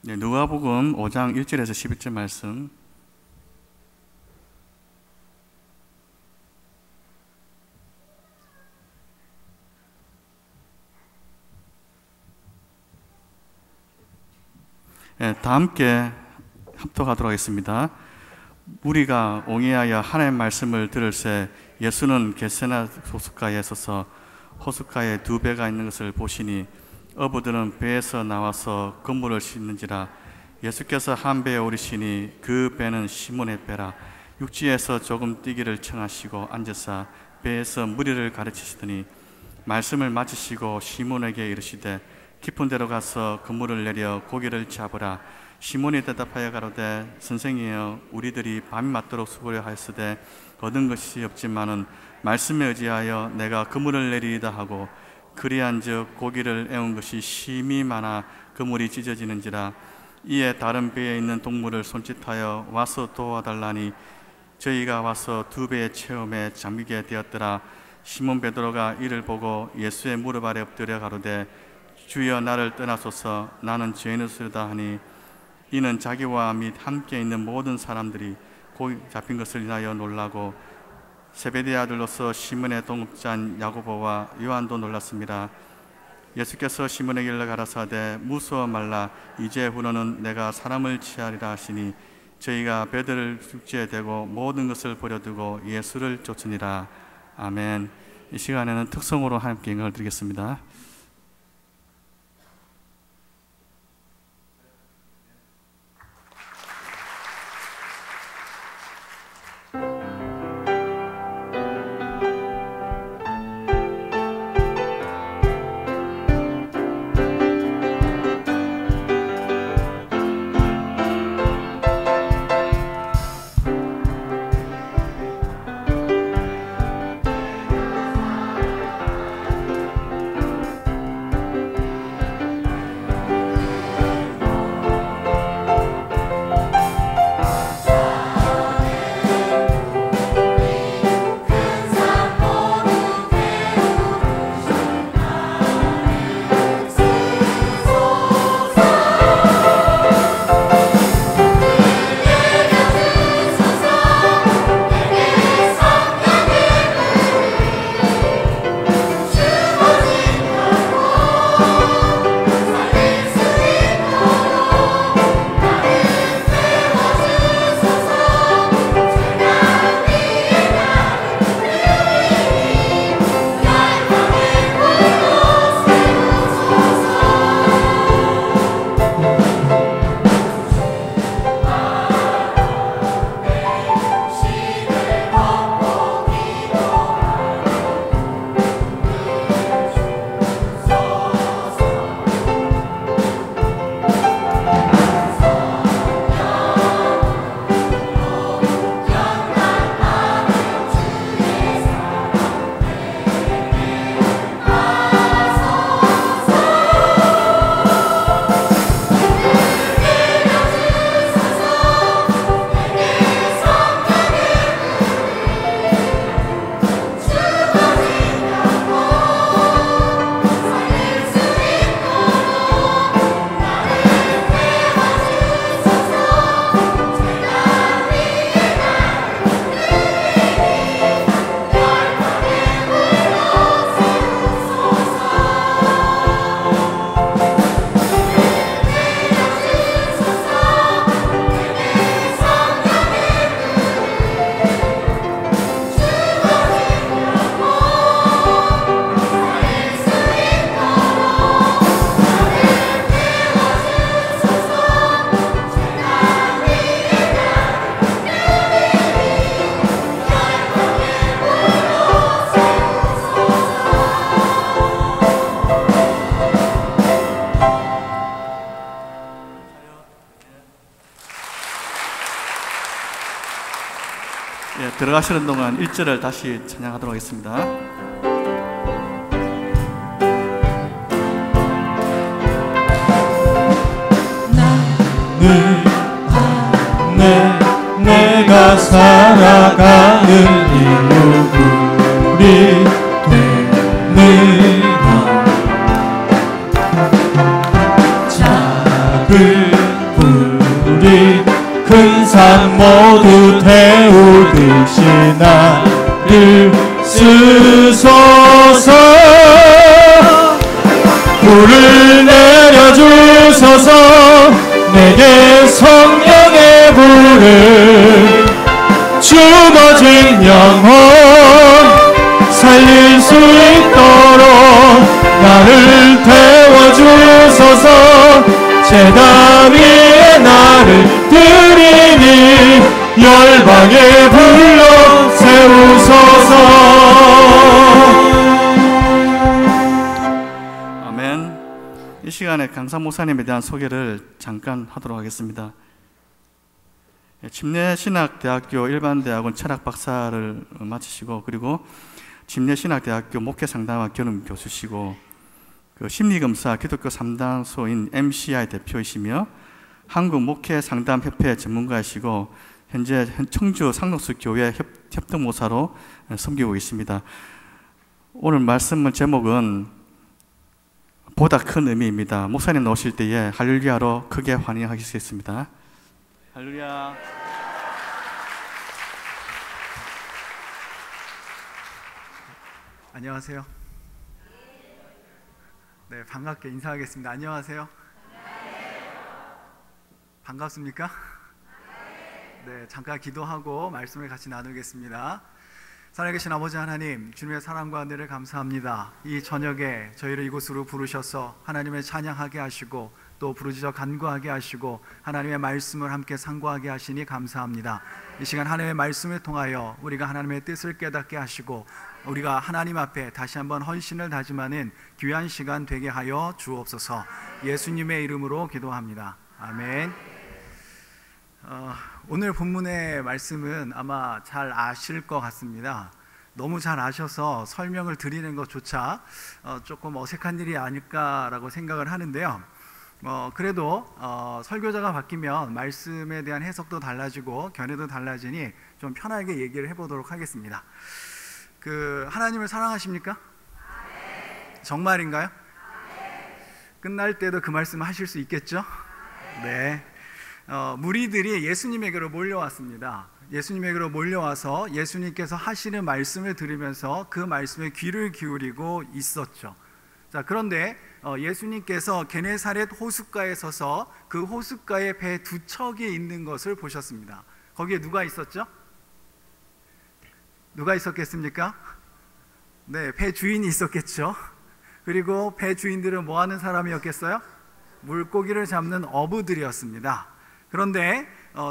네, 누가복음 5장 1절에서 11절 말씀. 네, 다 함께 합독하도록 하겠습니다. 무리가 옹이하여 하나님의 말씀을 들을새 예수는 겟세나 호숫가에 서서 호숫가에 두 배가 있는 것을 보시니 어부들은 배에서 나와서 그물을 씻는지라. 예수께서 한 배에 오르시니 그 배는 시몬의 배라. 육지에서 조금 뛰기를 청하시고 앉으사 배에서 무리를 가르치시더니 말씀을 마치시고 시몬에게 이르시되 깊은 데로 가서 그물을 내려 고기를 잡으라. 시몬이 대답하여 가로되 선생이여 우리들이 밤이 맞도록 수고려 하였으되 얻은 것이 없지만은 말씀에 의지하여 내가 그물을 내리이다 하고 그리한즉 고기를 애운 것이 심히 많아 그물이 찢어지는지라. 이에 다른 배에 있는 동물을 손짓하여 와서 도와달라니 저희가 와서 두 배의 체험에 잠기게 되었더라. 시몬 베드로가 이를 보고 예수의 무릎 아래 엎드려 가로되 주여 나를 떠나소서 나는 죄인이로다 하니 이는 자기와 및 함께 있는 모든 사람들이 고기 잡힌 것을 인하여 놀라고 세베대의 아들로서 시몬의 동업자인 야고보와 요한도 놀랐습니다. 예수께서 시몬에게 일러 가라사대 무서워 말라. 이제 후로는 내가 사람을 취하리라 하시니 저희가 배들을 육지에 대고 모든 것을 버려두고 예수를 쫓으니라. 아멘. 이 시간에는 특성으로 함께 영광을 드리겠습니다. 들어가시는 동안 1절을 다시 찬양하도록 하겠습니다. 나는 안에 내가 살아가는 이유들이 되느라 작은 산 모두 태우듯이 나를 쓰소서. 불을 내려주소서. 내게 성령의 불을 죽어진 영혼 살릴 수 있도록 나를 태워주소서. 제단 위에 나를 드리니 열방에 불러 세우소서. 아멘. 이 시간에 강사 목사님에 대한 소개를 잠깐 하도록 하겠습니다. 침례신학대학교 일반대학원 철학박사를 마치시고, 그리고 침례신학대학교 목회상담학 겸임교수시고, 심리검사 기독교 상담소인 MCI 대표이시며 한국목회상담협회 전문가이시고, 현재 청주 상록수교회 협동모사로 섬기고 있습니다. 오늘 말씀은 제목은 보다 큰 의미입니다. 목사님 나오실 때에 할렐루야로 크게 환영하시겠습니다. 할렐루야. 안녕하세요. 네, 반갑게 인사하겠습니다. 안녕하세요. 반갑습니까? 네, 잠깐 기도하고 말씀을 같이 나누겠습니다. 살아계신 아버지 하나님, 주님의 사랑과 은혜를 감사합니다. 이 저녁에 저희를 이곳으로 부르셔서 하나님을 찬양하게 하시고 또 부르짖어 간구하게 하시고 하나님의 말씀을 함께 상고하게 하시니 감사합니다. 이 시간 하나님의 말씀을 통하여 우리가 하나님의 뜻을 깨닫게 하시고 우리가 하나님 앞에 다시 한번 헌신을 다짐하는 귀한 시간 되게 하여 주옵소서. 예수님의 이름으로 기도합니다. 아멘. 오늘 본문의 말씀은 아마 잘 아실 것 같습니다. 너무 잘 아셔서 설명을 드리는 것조차 조금 어색한 일이 아닐까라고 생각을 하는데요. 그래도 설교자가 바뀌면 말씀에 대한 해석도 달라지고 견해도 달라지니 좀 편하게 얘기를 해보도록 하겠습니다. 하나님을 사랑하십니까? 정말인가요? 끝날 때도 그 말씀을 하실 수 있겠죠? 네. 무리들이 예수님에게로 몰려왔습니다. 예수님에게로 몰려와서 예수님께서 하시는 말씀을 들으면서 그 말씀에 귀를 기울이고 있었죠. 자, 그런데 예수님께서 게네사렛 호숫가에 서서 그 호숫가에 배 두 척이 있는 것을 보셨습니다. 거기에 누가 있었죠? 누가 있었겠습니까? 네, 배 주인이 있었겠죠. 그리고 배 주인들은 뭐 하는 사람이었겠어요? 물고기를 잡는 어부들이었습니다. 그런데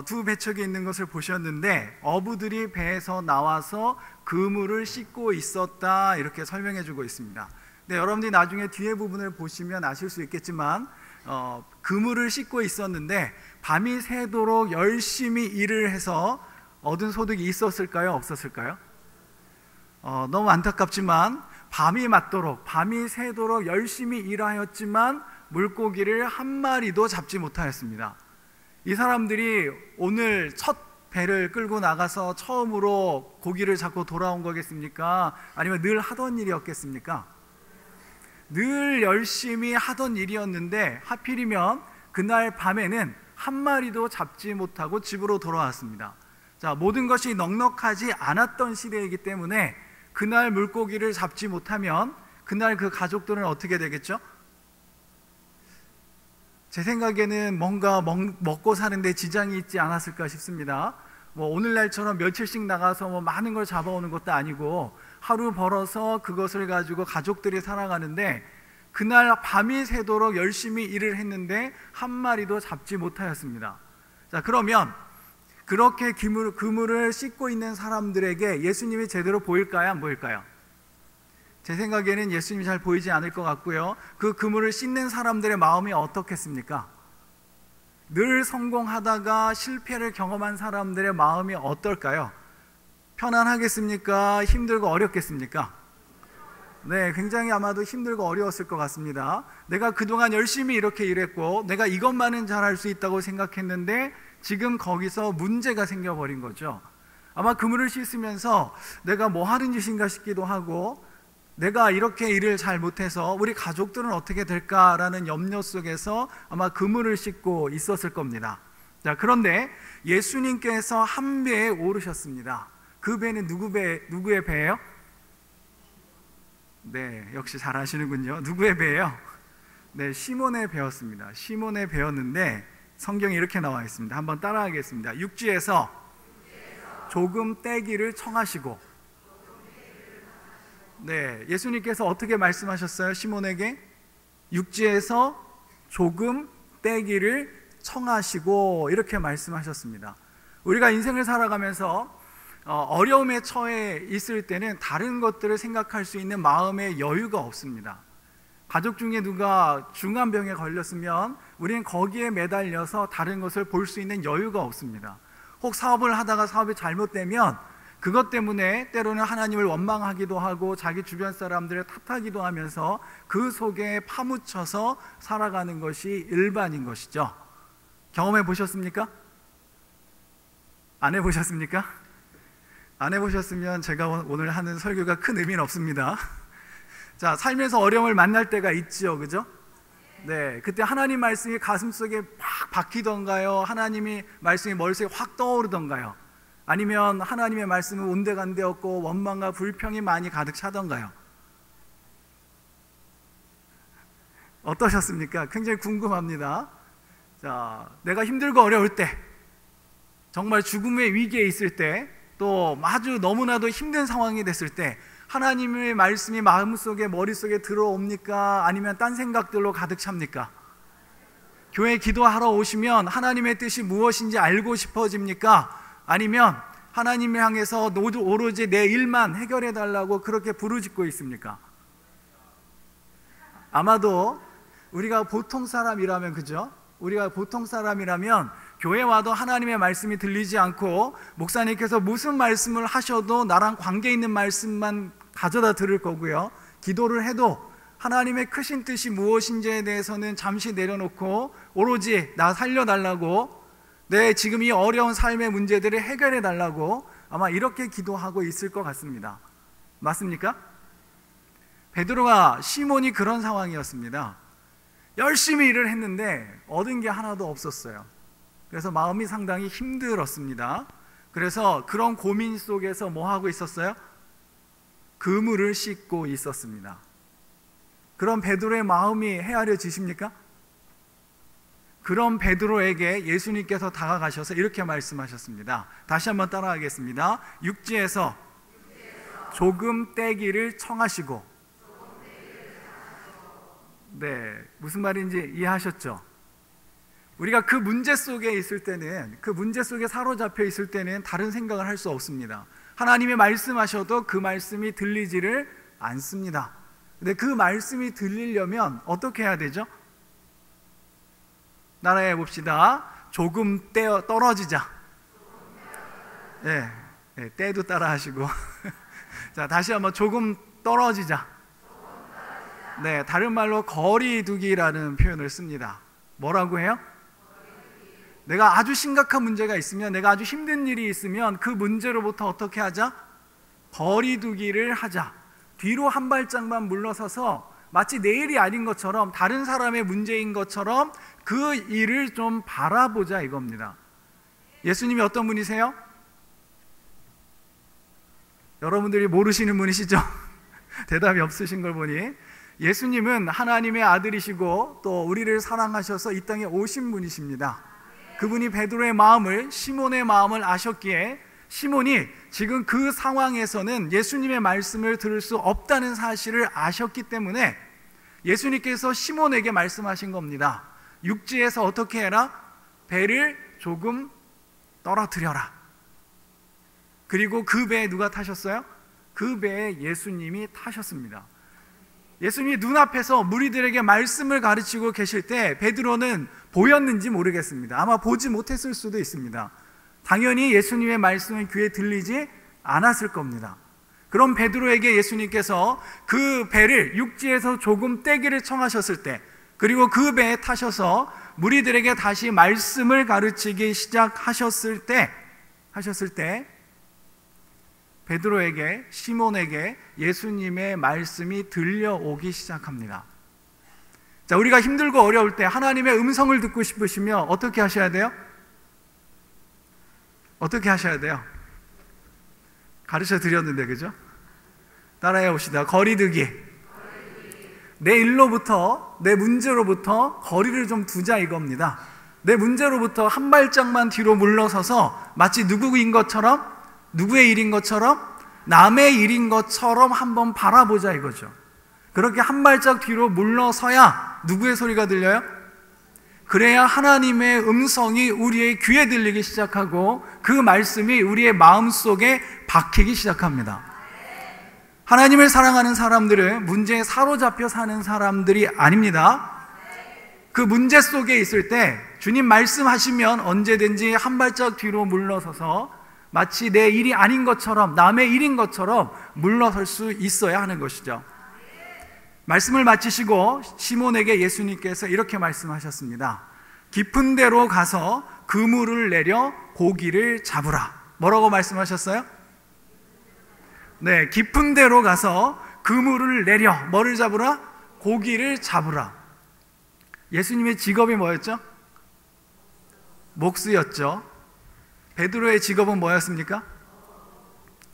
두 배척이 있는 것을 보셨는데 어부들이 배에서 나와서 그물을 씻고 있었다, 이렇게 설명해 주고 있습니다. 네, 여러분들이 나중에 뒤에 부분을 보시면 아실 수 있겠지만 그물을 씻고 있었는데 밤이 새도록 열심히 일을 해서 얻은 소득이 있었을까요? 없었을까요? 너무 안타깝지만 밤이 맞도록, 밤이 새도록 열심히 일하였지만 물고기를 한 마리도 잡지 못하였습니다. 이 사람들이 오늘 첫 배를 끌고 나가서 처음으로 고기를 잡고 돌아온 거겠습니까? 아니면 늘 하던 일이었겠습니까? 늘 열심히 하던 일이었는데 하필이면 그날 밤에는 한 마리도 잡지 못하고 집으로 돌아왔습니다. 자, 모든 것이 넉넉하지 않았던 시대이기 때문에 그날 물고기를 잡지 못하면 그날 그 가족들은 어떻게 되겠죠? 제 생각에는 뭔가 먹고 사는데 지장이 있지 않았을까 싶습니다. 오늘날처럼 며칠씩 나가서 많은 걸 잡아오는 것도 아니고 하루 벌어서 그것을 가지고 가족들이 살아가는데 그날 밤이 새도록 열심히 일을 했는데 한 마리도 잡지 못하였습니다. 자, 그러면 그렇게 그물을 씻고 있는 사람들에게 예수님이 제대로 보일까요? 안 보일까요? 제 생각에는 예수님이 잘 보이지 않을 것 같고요. 그 그물을 씻는 사람들의 마음이 어떻겠습니까? 늘 성공하다가 실패를 경험한 사람들의 마음이 어떨까요? 편안하겠습니까? 힘들고 어렵겠습니까? 네, 굉장히 아마도 힘들고 어려웠을 것 같습니다. 내가 그동안 열심히 이렇게 일했고 내가 이것만은 잘할 수 있다고 생각했는데 지금 거기서 문제가 생겨버린 거죠. 아마 그물을 씻으면서 내가 뭐 하는 짓인가 싶기도 하고 내가 이렇게 일을 잘 못해서 우리 가족들은 어떻게 될까라는 염려 속에서 아마 그물을 씻고 있었을 겁니다. 자, 그런데 예수님께서 한 배에 오르셨습니다. 그 배는 누구의 배예요? 네, 역시 잘 아시는군요. 누구의 배예요? 네, 시몬의 배였습니다. 시몬의 배였는데 성경에 이렇게 나와 있습니다. 한번 따라하겠습니다. 육지에서 조금 떼기를 청하시고. 네, 예수님께서 어떻게 말씀하셨어요? 시몬에게 육지에서 조금 떼기를 청하시고 이렇게 말씀하셨습니다. 우리가 인생을 살아가면서 어려움에 처해 있을 때는 다른 것들을 생각할 수 있는 마음의 여유가 없습니다. 가족 중에 누가 중한 병에 걸렸으면 우리는 거기에 매달려서 다른 것을 볼 수 있는 여유가 없습니다. 혹 사업을 하다가 사업이 잘못되면 그것 때문에 때로는 하나님을 원망하기도 하고 자기 주변 사람들을 탓하기도 하면서 그 속에 파묻혀서 살아가는 것이 일반인 것이죠. 경험해 보셨습니까? 안 해보셨습니까? 안 해보셨으면 제가 오늘 하는 설교가 큰 의미는 없습니다. 자, 살면서 어려움을 만날 때가 있지요, 그죠? 네, 그때 하나님 말씀이 가슴속에 막 박히던가요? 하나님의 말씀이 머릿속에 확 떠오르던가요? 아니면 하나님의 말씀은 온데간데 없고 원망과 불평이 많이 가득 차던가요? 어떠셨습니까? 굉장히 궁금합니다. 자, 내가 힘들고 어려울 때, 정말 죽음의 위기에 있을 때, 또 아주 너무나도 힘든 상황이 됐을 때 하나님의 말씀이 마음속에 머릿속에 들어옵니까? 아니면 딴 생각들로 가득 찹니까? 교회 기도하러 오시면 하나님의 뜻이 무엇인지 알고 싶어집니까? 아니면 하나님을 향해서 오로지 내 일만 해결해 달라고 그렇게 부르짖고 있습니까? 아마도 우리가 보통 사람이라면, 그죠? 우리가 보통 사람이라면 교회 와도 하나님의 말씀이 들리지 않고 목사님께서 무슨 말씀을 하셔도 나랑 관계 있는 말씀만 가져다 들을 거고요, 기도를 해도 하나님의 크신 뜻이 무엇인지에 대해서는 잠시 내려놓고 오로지 나 살려달라고, 내 지금 이 어려운 삶의 문제들을 해결해 달라고 아마 이렇게 기도하고 있을 것 같습니다. 맞습니까? 베드로가, 시몬이 그런 상황이었습니다. 열심히 일을 했는데 얻은 게 하나도 없었어요. 그래서 마음이 상당히 힘들었습니다. 그래서 그런 고민 속에서 뭐 하고 있었어요? 그물을 씻고 있었습니다. 그런 베드로의 마음이 헤아려지십니까? 그런 베드로에게 예수님께서 다가가셔서 이렇게 말씀하셨습니다. 다시 한번 따라하겠습니다. 육지에서 조금 떼기를 청하시고. 네, 무슨 말인지 이해하셨죠? 우리가 그 문제 속에 있을 때는, 그 문제 속에 사로잡혀 있을 때는 다른 생각을 할 수 없습니다. 하나님이 말씀하셔도 그 말씀이 들리지를 않습니다. 근데 그 말씀이 들리려면 어떻게 해야 되죠? 따라해 봅시다. 조금 떨어지자. 네, 네, 때도 따라 하시고. 자, 다시 한번 조금 떨어지자. 네, 다른 말로 거리두기라는 표현을 씁니다. 뭐라고 해요? 내가 아주 심각한 문제가 있으면, 내가 아주 힘든 일이 있으면 그 문제로부터 어떻게 하자? 거리두기를 하자. 뒤로 한 발짝만 물러서서 마치 내 일이 아닌 것처럼, 다른 사람의 문제인 것처럼 그 일을 좀 바라보자 이겁니다. 예수님이 어떤 분이세요? 여러분들이 모르시는 분이시죠? 대답이 없으신 걸 보니 예수님은 하나님의 아들이시고 또 우리를 사랑하셔서 이 땅에 오신 분이십니다. 그분이 베드로의 마음을, 시몬의 마음을 아셨기에 시몬이 지금 그 상황에서는 예수님의 말씀을 들을 수 없다는 사실을 아셨기 때문에 예수님께서 시몬에게 말씀하신 겁니다. 육지에서 어떻게 해라? 배를 조금 떨어뜨려라. 그리고 그 배에 누가 타셨어요? 그 배에 예수님이 타셨습니다. 예수님이 눈앞에서 무리들에게 말씀을 가르치고 계실 때 베드로는 보였는지 모르겠습니다. 아마 보지 못했을 수도 있습니다. 당연히 예수님의 말씀은 귀에 들리지 않았을 겁니다. 그럼 베드로에게 예수님께서 그 배를 육지에서 조금 떼기를 청하셨을 때, 그리고 그 배에 타셔서 무리들에게 다시 말씀을 가르치기 시작하셨을 때 베드로에게, 시몬에게 예수님의 말씀이 들려오기 시작합니다. 자, 우리가 힘들고 어려울 때 하나님의 음성을 듣고 싶으시면 어떻게 하셔야 돼요? 어떻게 하셔야 돼요? 가르쳐 드렸는데, 그죠? 따라해 봅시다. 거리두기. 내 일로부터, 내 문제로부터 거리를 좀 두자 이겁니다. 내 문제로부터 한 발짝만 뒤로 물러서서 마치 누구인 것처럼, 누구의 일인 것처럼, 남의 일인 것처럼 한번 바라보자 이거죠. 그렇게 한 발짝 뒤로 물러서야 누구의 소리가 들려요? 그래야 하나님의 음성이 우리의 귀에 들리기 시작하고 그 말씀이 우리의 마음속에 박히기 시작합니다. 하나님을 사랑하는 사람들은 문제에 사로잡혀 사는 사람들이 아닙니다. 그 문제 속에 있을 때 주님 말씀하시면 언제든지 한 발짝 뒤로 물러서서 마치 내 일이 아닌 것처럼, 남의 일인 것처럼 물러설 수 있어야 하는 것이죠. 말씀을 마치시고 시몬에게 예수님께서 이렇게 말씀하셨습니다. 깊은 데로 가서 그물을 내려 고기를 잡으라. 뭐라고 말씀하셨어요? 네, 깊은 데로 가서 그물을 내려 뭐를 잡으라? 고기를 잡으라. 예수님의 직업이 뭐였죠? 목수였죠. 베드로의 직업은 뭐였습니까?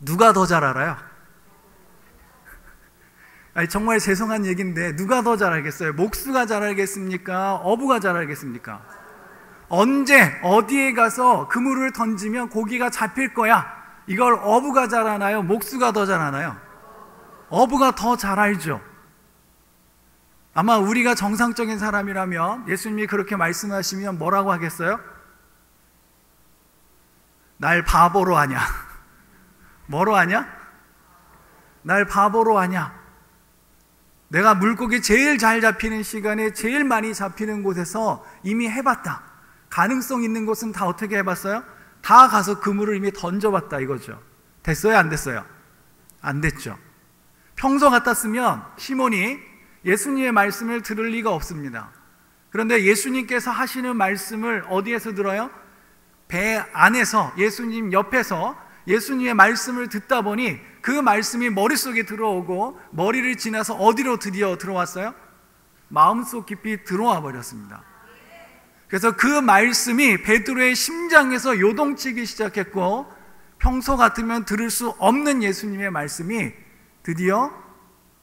누가 더 잘 알아요? 아니, 정말 죄송한 얘기인데 누가 더 잘 알겠어요? 목수가 잘 알겠습니까? 어부가 잘 알겠습니까? 언제 어디에 가서 그물을 던지면 고기가 잡힐 거야, 이걸 어부가 잘 아나요? 목수가 더 잘 아나요? 어부가 더 잘 알죠. 아마 우리가 정상적인 사람이라면 예수님이 그렇게 말씀하시면 뭐라고 하겠어요? 날 바보로 하냐? 뭐로 하냐? 날 바보로 하냐? 내가 물고기 제일 잘 잡히는 시간에 제일 많이 잡히는 곳에서 이미 해봤다. 가능성 있는 곳은 다 어떻게 해봤어요? 다 가서 그물을 이미 던져봤다 이거죠. 됐어요? 안 됐어요? 안 됐죠. 평소 같았으면 시몬이 예수님의 말씀을 들을 리가 없습니다. 그런데 예수님께서 하시는 말씀을 어디에서 들어요? 배 안에서, 예수님 옆에서 예수님의 말씀을 듣다 보니 그 말씀이 머릿속에 들어오고 머리를 지나서 어디로 드디어 들어왔어요? 마음속 깊이 들어와 버렸습니다. 그래서 그 말씀이 베드로의 심장에서 요동치기 시작했고 평소 같으면 들을 수 없는 예수님의 말씀이 드디어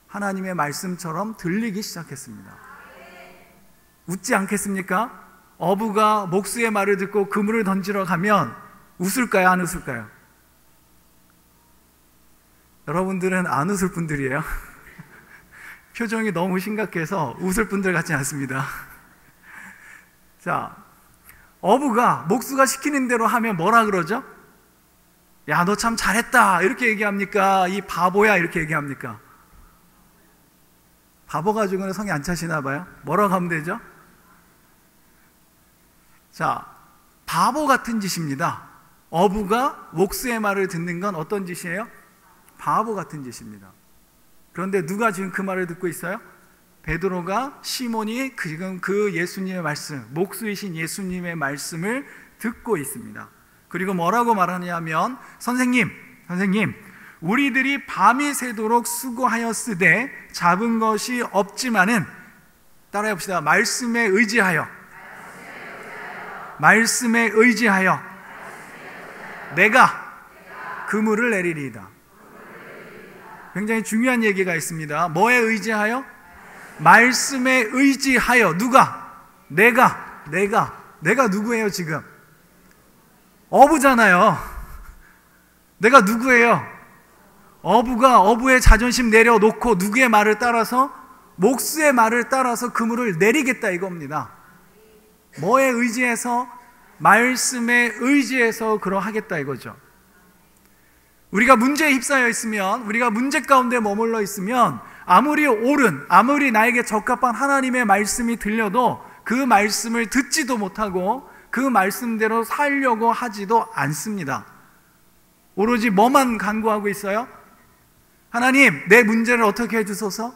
하나님의 말씀처럼 들리기 시작했습니다. 웃지 않겠습니까? 어부가 목수의 말을 듣고 그물을 던지러 가면 웃을까요? 안 웃을까요? 여러분들은 안 웃을 분들이에요. 표정이 너무 심각해서 웃을 분들 같지 않습니다. 자, 어부가 목수가 시키는 대로 하면 뭐라 그러죠? 야, 너 참 잘했다 이렇게 얘기합니까? 이 바보야 이렇게 얘기합니까? 바보 가지고는 성이 안 차시나 봐요. 뭐라고 하면 되죠? 자, 바보 같은 짓입니다. 어부가 목수의 말을 듣는 건 어떤 짓이에요? 바보 같은 짓입니다. 그런데 누가 지금 그 말을 듣고 있어요? 베드로가, 시몬이 지금 그 예수님의 말씀, 목수이신 예수님의 말씀을 듣고 있습니다. 그리고 뭐라고 말하냐면 선생님, 우리들이 밤이 새도록 수고하였으되 잡은 것이 없지만은, 따라해 봅시다. 말씀에 의지하여 내가 그물을 내리리이다. 굉장히 중요한 얘기가 있습니다. 뭐에 의지하여? 말씀에 의지하여. 누가? 내가 누구예요 지금? 어부잖아요. 내가 누구예요? 어부가 어부의 자존심 내려놓고 누구의 말을 따라서? 목수의 말을 따라서 그물을 내리겠다 이겁니다. 뭐에 의지해서? 말씀에 의지해서 그러하겠다 이거죠. 우리가 문제에 휩싸여 있으면, 우리가 문제 가운데 머물러 있으면 아무리 옳은, 아무리 나에게 적합한 하나님의 말씀이 들려도 그 말씀을 듣지도 못하고 그 말씀대로 살려고 하지도 않습니다. 오로지 뭐만 간구하고 있어요? 하나님, 내 문제를 어떻게 해주소서?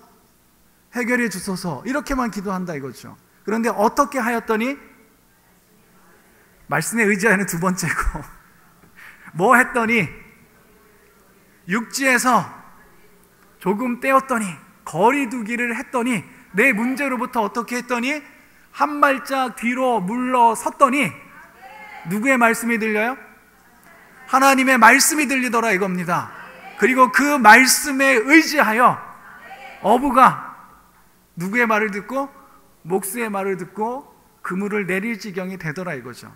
해결해 주소서. 이렇게만 기도한다 이거죠. 그런데 어떻게 하였더니? 말씀에 의지하는 두 번째고 뭐 했더니? 육지에서 조금 떼었더니, 거리두기를 했더니, 내 문제로부터 어떻게 했더니? 한 발짝 뒤로 물러섰더니 누구의 말씀이 들려요? 하나님의 말씀이 들리더라 이겁니다. 그리고 그 말씀에 의지하여 어부가 누구의 말을 듣고? 목수의 말을 듣고 그물을 내릴 지경이 되더라 이거죠.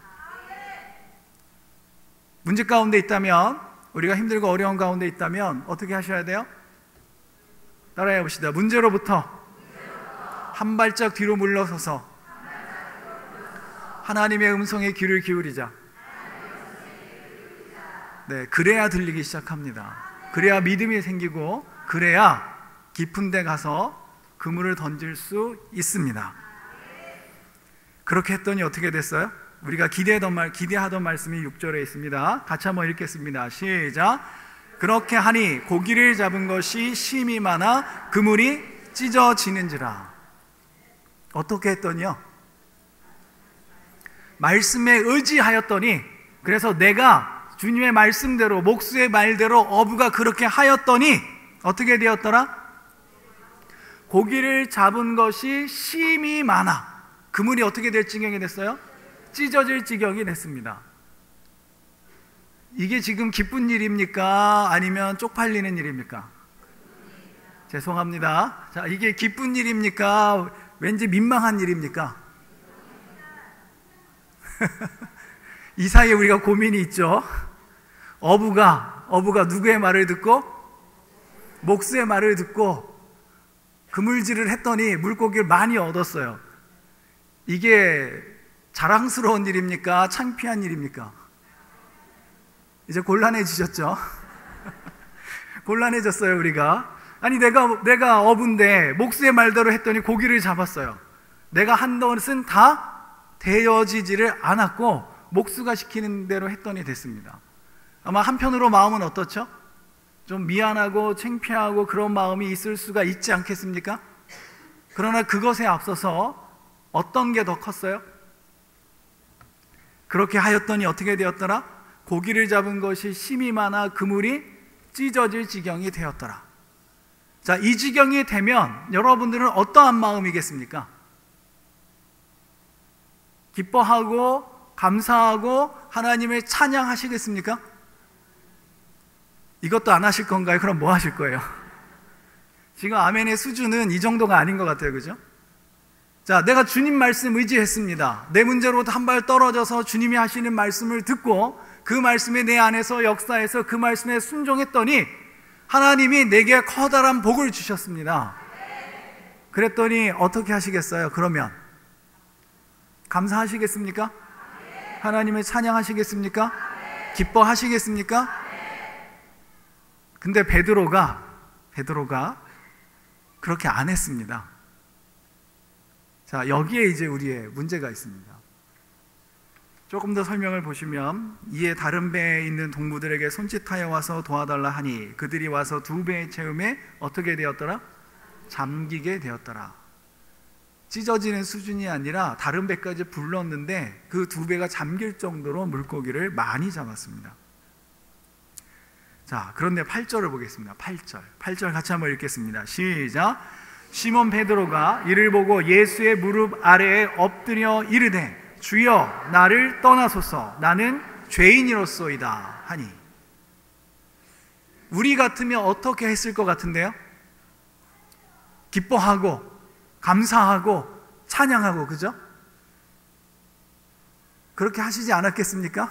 문제 가운데 있다면, 우리가 힘들고 어려운 가운데 있다면 어떻게 하셔야 돼요? 따라해 봅시다. 문제로부터 한 발짝 뒤로 물러서서 하나님의 음성에 귀를 기울이자. 네, 그래야 들리기 시작합니다. 그래야 믿음이 생기고, 그래야 깊은 데 가서 그물을 던질 수 있습니다. 그렇게 했더니 어떻게 됐어요? 우리가 기대하던 말씀이 6절에 있습니다. 같이 한번 읽겠습니다. 시작. 그렇게 하니 고기를 잡은 것이 심이 많아 그물이 찢어지는지라. 어떻게 했더니요? 말씀에 의지하였더니, 그래서 내가 주님의 말씀대로, 목수의 말대로 어부가 그렇게 하였더니 어떻게 되었더라? 고기를 잡은 것이 심이 많아. 그물이 어떻게 될 지경이 됐어요? 찢어질 지경이 됐습니다. 이게 지금 기쁜 일입니까? 아니면 쪽팔리는 일입니까? 죄송합니다. 자, 이게 기쁜 일입니까? 왠지 민망한 일입니까? 이 사이에 우리가 고민이 있죠. 어부가 누구의 말을 듣고? 목수의 말을 듣고 그물질을 했더니 물고기를 많이 얻었어요. 이게 자랑스러운 일입니까? 창피한 일입니까? 이제 gon란해지셨죠? 곤란해졌어요 우리가. 아니 내가 어부인데 목수의 말대로 했더니 고기를 잡았어요. 내가 한 것은 다 되어지지를 않았고 목수가 시키는 대로 했더니 됐습니다. 아마 한편으로 마음은 어떻죠? 좀 미안하고 창피하고 그런 마음이 있을 수가 있지 않겠습니까? 그러나 그것에 앞서서 어떤 게 더 컸어요? 그렇게 하였더니 어떻게 되었더라? 고기를 잡은 것이 심이 많아 그물이 찢어질 지경이 되었더라. 자, 이 지경이 되면 여러분들은 어떠한 마음이겠습니까? 기뻐하고 감사하고 하나님을 찬양하시겠습니까? 이것도 안 하실 건가요? 그럼 뭐 하실 거예요? 지금 아멘의 수준은 이 정도가 아닌 것 같아요. 그죠? 자, 내가 주님 말씀 의지했습니다. 내 문제로부터 한 발 떨어져서 주님이 하시는 말씀을 듣고 그 말씀이 내 안에서 역사해서 그 말씀에 순종했더니 하나님이 내게 커다란 복을 주셨습니다. 그랬더니 어떻게 하시겠어요? 그러면 감사하시겠습니까? 하나님을 찬양하시겠습니까? 기뻐하시겠습니까? 근데 베드로가 그렇게 안 했습니다. 자, 여기에 이제 우리의 문제가 있습니다. 조금 더 설명을 보시면, 이에 다른 배에 있는 동무들에게 손짓하여 와서 도와달라 하니 그들이 와서 두 배의 채움에 어떻게 되었더라? 잠기게 되었더라. 찢어지는 수준이 아니라 다른 배까지 불렀는데 그 두 배가 잠길 정도로 물고기를 많이 잡았습니다. 자, 그런데 8절을 보겠습니다. 8절 같이 한번 읽겠습니다. 시작. 시몬 베드로가 이를 보고 예수의 무릎 아래에 엎드려 이르되 주여 나를 떠나소서 나는 죄인이로소이다 하니. 우리 같으면 어떻게 했을 것 같은데요? 기뻐하고 감사하고 찬양하고, 그죠? 그렇게 하시지 않았겠습니까?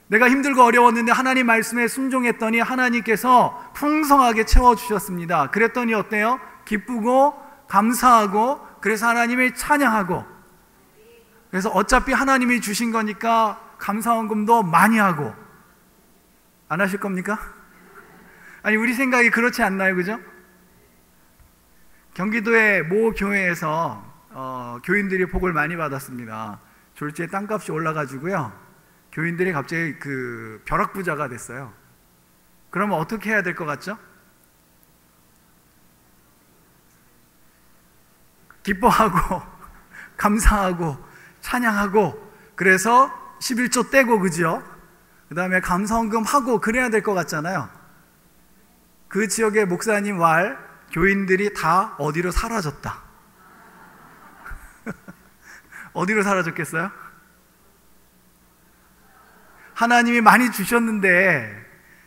내가 힘들고 어려웠는데 하나님 말씀에 순종했더니 하나님께서 풍성하게 채워주셨습니다. 그랬더니 어때요? 기쁘고 감사하고, 그래서 하나님을 찬양하고, 그래서 어차피 하나님이 주신 거니까 감사원금도 많이 하고. 안 하실 겁니까? 아니, 우리 생각이 그렇지 않나요? 그죠? 경기도의 모 교회에서 교인들이 복을 많이 받았습니다. 졸지에 땅값이 올라가지고요, 교인들이 갑자기 그 벼락부자가 됐어요. 그러면 어떻게 해야 될 것 같죠? 기뻐하고 감사하고 찬양하고, 그래서 11조 떼고, 그죠? 그 다음에 감사원금 하고 그래야 될 것 같잖아요. 그 지역의 목사님 말, 교인들이 다 어디로 사라졌다. 어디로 사라졌겠어요? 하나님이 많이 주셨는데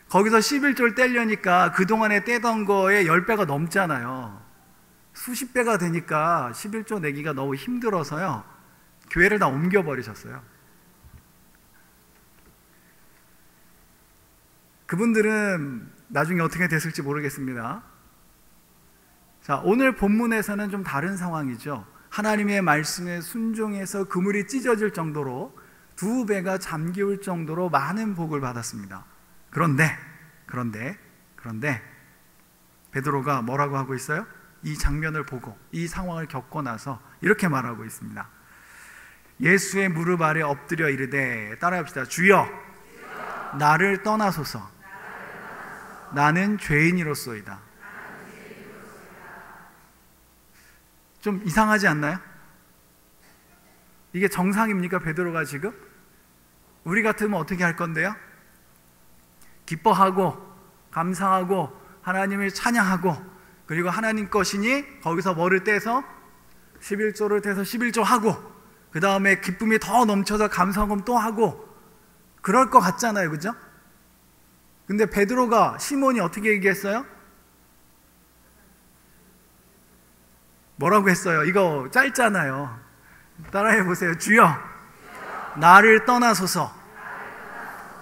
거기서 11조를 떼려니까 그동안에 떼던 거에 10배가 넘잖아요. 수십 배가 되니까 11조 내기가 너무 힘들어서요, 교회를 다 옮겨버리셨어요. 그분들은 나중에 어떻게 됐을지 모르겠습니다. 자, 오늘 본문에서는 좀 다른 상황이죠. 하나님의 말씀에 순종해서 그물이 찢어질 정도로 2배가 잠기울 정도로 많은 복을 받았습니다. 그런데 베드로가 뭐라고 하고 있어요? 이 장면을 보고 이 상황을 겪고 나서 이렇게 말하고 있습니다. 예수의 무릎 아래 엎드려 이르되, 따라합시다. 주여, 나를 떠나소서. 나는 죄인이로소이다. 좀 이상하지 않나요? 이게 정상입니까? 베드로가 지금? 우리 같으면 어떻게 할 건데요? 기뻐하고 감사하고 하나님을 찬양하고, 그리고 하나님 것이니 거기서 뭐를 떼서 11조를 떼서 11조 하고, 그 다음에 기쁨이 더 넘쳐서 감사금 또 하고, 그럴 것 같잖아요, 그죠? 근데 베드로가, 시몬이 어떻게 얘기했어요? 뭐라고 했어요? 이거 짧잖아요. 따라해 보세요. 주여, 나를 떠나소서.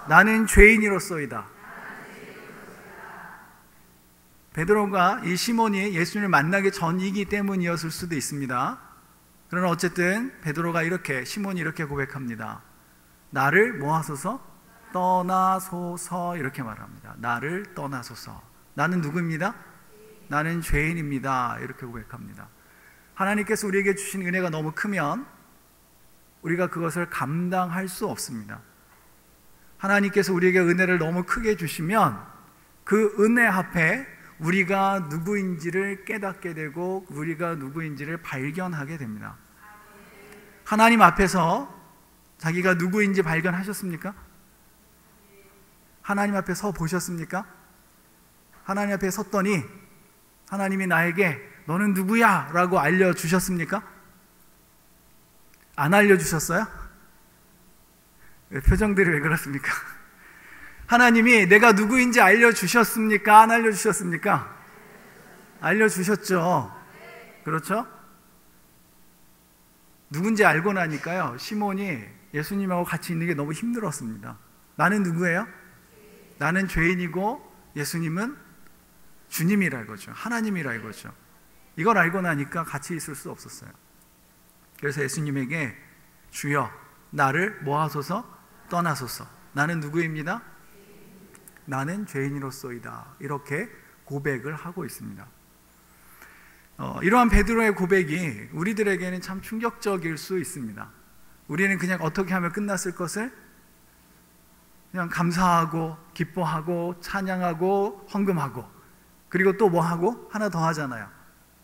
나는 죄인이로소이다. 베드로가, 이 시몬이 예수님을 만나기 전이기 때문이었을 수도 있습니다. 그러나 어쨌든 베드로가 이렇게, 시몬이 이렇게 고백합니다. 나를 뭐 하소서? 떠나소서. 이렇게 말합니다. 나를 떠나소서. 나는 누구입니다? 나는 죄인입니다. 이렇게 고백합니다. 하나님께서 우리에게 주신 은혜가 너무 크면 우리가 그것을 감당할 수 없습니다. 하나님께서 우리에게 은혜를 너무 크게 주시면 그 은혜 앞에 우리가 누구인지를 깨닫게 되고 우리가 누구인지를 발견하게 됩니다. 하나님 앞에서 자기가 누구인지 발견하셨습니까? 하나님 앞에 서 보셨습니까? 하나님 앞에 섰더니 하나님이 나에게 너는 누구야? 라고 알려주셨습니까? 안 알려주셨어요? 표정들이 왜 그렇습니까? 하나님이 내가 누구인지 알려주셨습니까? 안 알려주셨습니까? 알려주셨죠. 그렇죠? 누군지 알고 나니까요, 시몬이 예수님하고 같이 있는 게 너무 힘들었습니다. 나는 누구예요? 나는 죄인이고 예수님은 주님이라 이거죠. 하나님이라 이거죠. 이걸 알고 나니까 같이 있을 수 없었어요. 그래서 예수님에게 주여, 나를 뭐 하소서? 떠나소서. 나는 누구입니다? 나는 죄인으로서이다. 이렇게 고백을 하고 있습니다. 이러한 베드로의 고백이 우리들에게는 참 충격적일 수 있습니다. 우리는 그냥 어떻게 하면 끝났을 것을 그냥 감사하고 기뻐하고 찬양하고 헌금하고, 그리고 또 뭐 하고? 하나 더 하잖아요.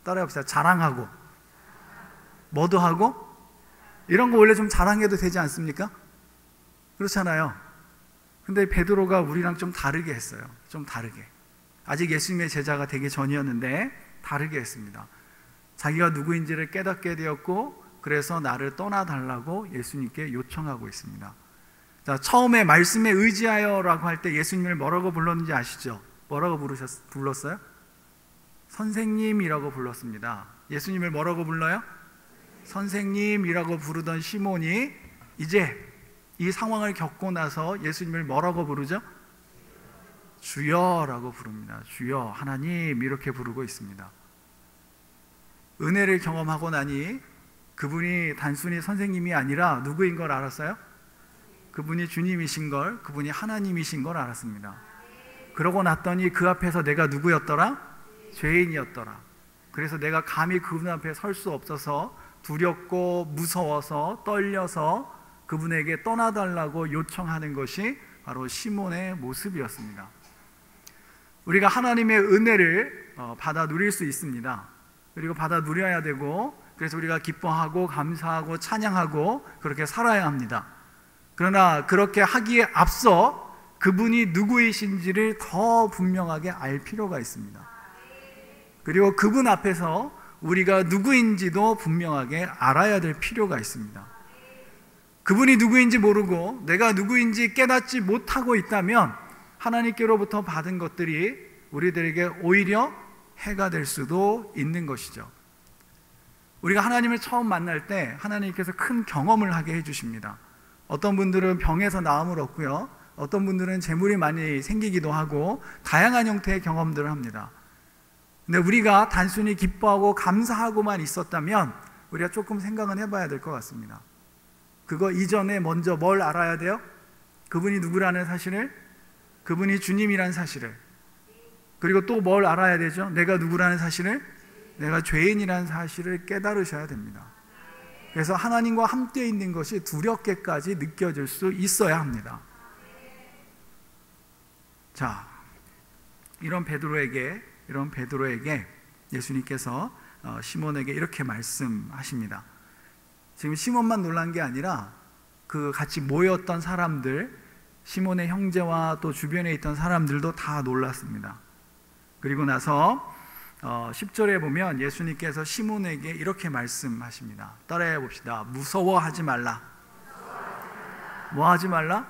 따라해봅시다. 자랑하고, 뭐도 하고, 이런 거 원래 좀 자랑해도 되지 않습니까? 그렇잖아요. 근데 베드로가 우리랑 좀 다르게 했어요. 좀 다르게. 아직 예수님의 제자가 되기 전이었는데 다르게 했습니다. 자기가 누구인지를 깨닫게 되었고, 그래서 나를 떠나달라고 예수님께 요청하고 있습니다. 자, 처음에 말씀에 의지하여 라고 할 때 예수님을 뭐라고 불렀는지 아시죠? 뭐라고 불렀어요? 선생님이라고 불렀습니다. 예수님을 뭐라고 불러요? 선생님이라고 부르던 시몬이 이제 이 상황을 겪고 나서 예수님을 뭐라고 부르죠? 주여라고 부릅니다. 주여, 하나님, 이렇게 부르고 있습니다. 은혜를 경험하고 나니 그분이 단순히 선생님이 아니라 누구인 걸 알았어요? 그분이 주님이신 걸, 그분이 하나님이신 걸 알았습니다. 그러고 났더니 그 앞에서 내가 누구였더라? 죄인이었더라. 그래서 내가 감히 그분 앞에 설 수 없어서 두렵고 무서워서 떨려서 그분에게 떠나달라고 요청하는 것이 바로 시몬의 모습이었습니다. 우리가 하나님의 은혜를 받아 누릴 수 있습니다. 그리고 받아 누려야 되고, 그래서 우리가 기뻐하고 감사하고 찬양하고 그렇게 살아야 합니다. 그러나 그렇게 하기에 앞서 그분이 누구이신지를 더 분명하게 알 필요가 있습니다. 그리고 그분 앞에서 우리가 누구인지도 분명하게 알아야 될 필요가 있습니다. 그분이 누구인지 모르고 내가 누구인지 깨닫지 못하고 있다면 하나님께로부터 받은 것들이 우리들에게 오히려 해가 될 수도 있는 것이죠. 우리가 하나님을 처음 만날 때 하나님께서 큰 경험을 하게 해주십니다. 어떤 분들은 병에서 나음을 얻고요, 어떤 분들은 재물이 많이 생기기도 하고 다양한 형태의 경험들을 합니다. 근데 우리가 단순히 기뻐하고 감사하고만 있었다면 우리가 조금 생각은 해봐야 될 것 같습니다. 그거 이전에 먼저 뭘 알아야 돼요? 그분이 누구라는 사실을, 그분이 주님이라는 사실을, 그리고 또 뭘 알아야 되죠? 내가 누구라는 사실을, 내가 죄인이라는 사실을 깨달으셔야 됩니다. 그래서 하나님과 함께 있는 것이 두렵게까지 느껴질 수 있어야 합니다. 자, 이런 베드로에게 예수님께서 시몬에게 이렇게 말씀하십니다. 지금 시몬만 놀란 게 아니라 그 같이 모였던 사람들, 시몬의 형제와 또 주변에 있던 사람들도 다 놀랐습니다. 그리고 나서 10절에 보면 예수님께서 시몬에게 이렇게 말씀하십니다. 따라해 봅시다. 무서워하지 말라. 뭐 하지 말라?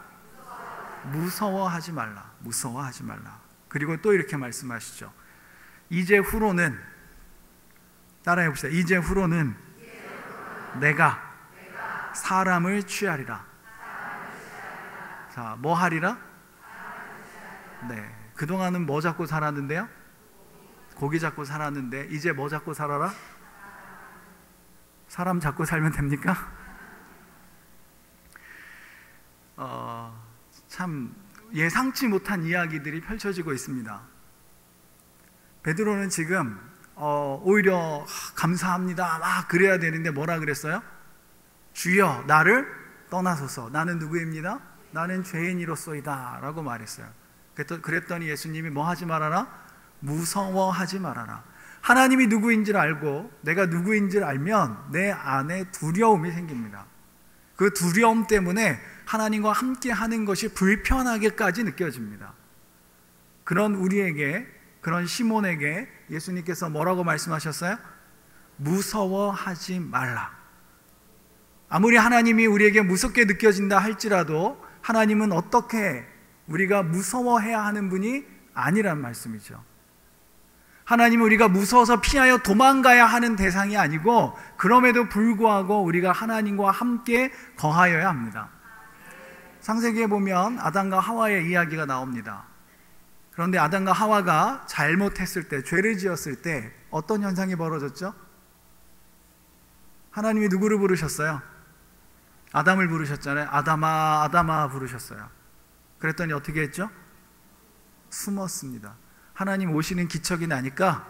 무서워하지 말라. 무서워하지 말라. 그리고 또 이렇게 말씀하시죠. 이제 후로는, 따라해 봅시다. 이제 후로는 내가 사람을 취하리라. 자, 뭐 하리라? 네, 그동안은 뭐 잡고 살았는데요? 고기 잡고 살았는데 이제 뭐 잡고 살아라? 사람 잡고 살면 됩니까? 참 예상치 못한 이야기들이 펼쳐지고 있습니다. 베드로는 지금 오히려 감사합니다 막 그래야 되는데 뭐라 그랬어요? 주여 나를 떠나소서, 나는 누구입니다? 나는 죄인이로소이다 라고 말했어요. 그랬더니 예수님이 뭐 하지 말아라? 무서워하지 말아라. 하나님이 누구인지를 알고 내가 누구인지를 알면 내 안에 두려움이 생깁니다. 그 두려움 때문에 하나님과 함께 하는 것이 불편하게까지 느껴집니다. 그런 우리에게, 그런 시몬에게 예수님께서 뭐라고 말씀하셨어요? 무서워하지 말라. 아무리 하나님이 우리에게 무섭게 느껴진다 할지라도 하나님은 어떻게 우리가 무서워해야 하는 분이 아니란 말씀이죠. 하나님은 우리가 무서워서 피하여 도망가야 하는 대상이 아니고 그럼에도 불구하고 우리가 하나님과 함께 거하여야 합니다. 창세기에 보면 아담과 하와의 이야기가 나옵니다. 그런데 아담과 하와가 잘못했을 때, 죄를 지었을 때 어떤 현상이 벌어졌죠? 하나님이 누구를 부르셨어요? 아담을 부르셨잖아요. 아담아 아담아 부르셨어요. 그랬더니 어떻게 했죠? 숨었습니다. 하나님 오시는 기척이 나니까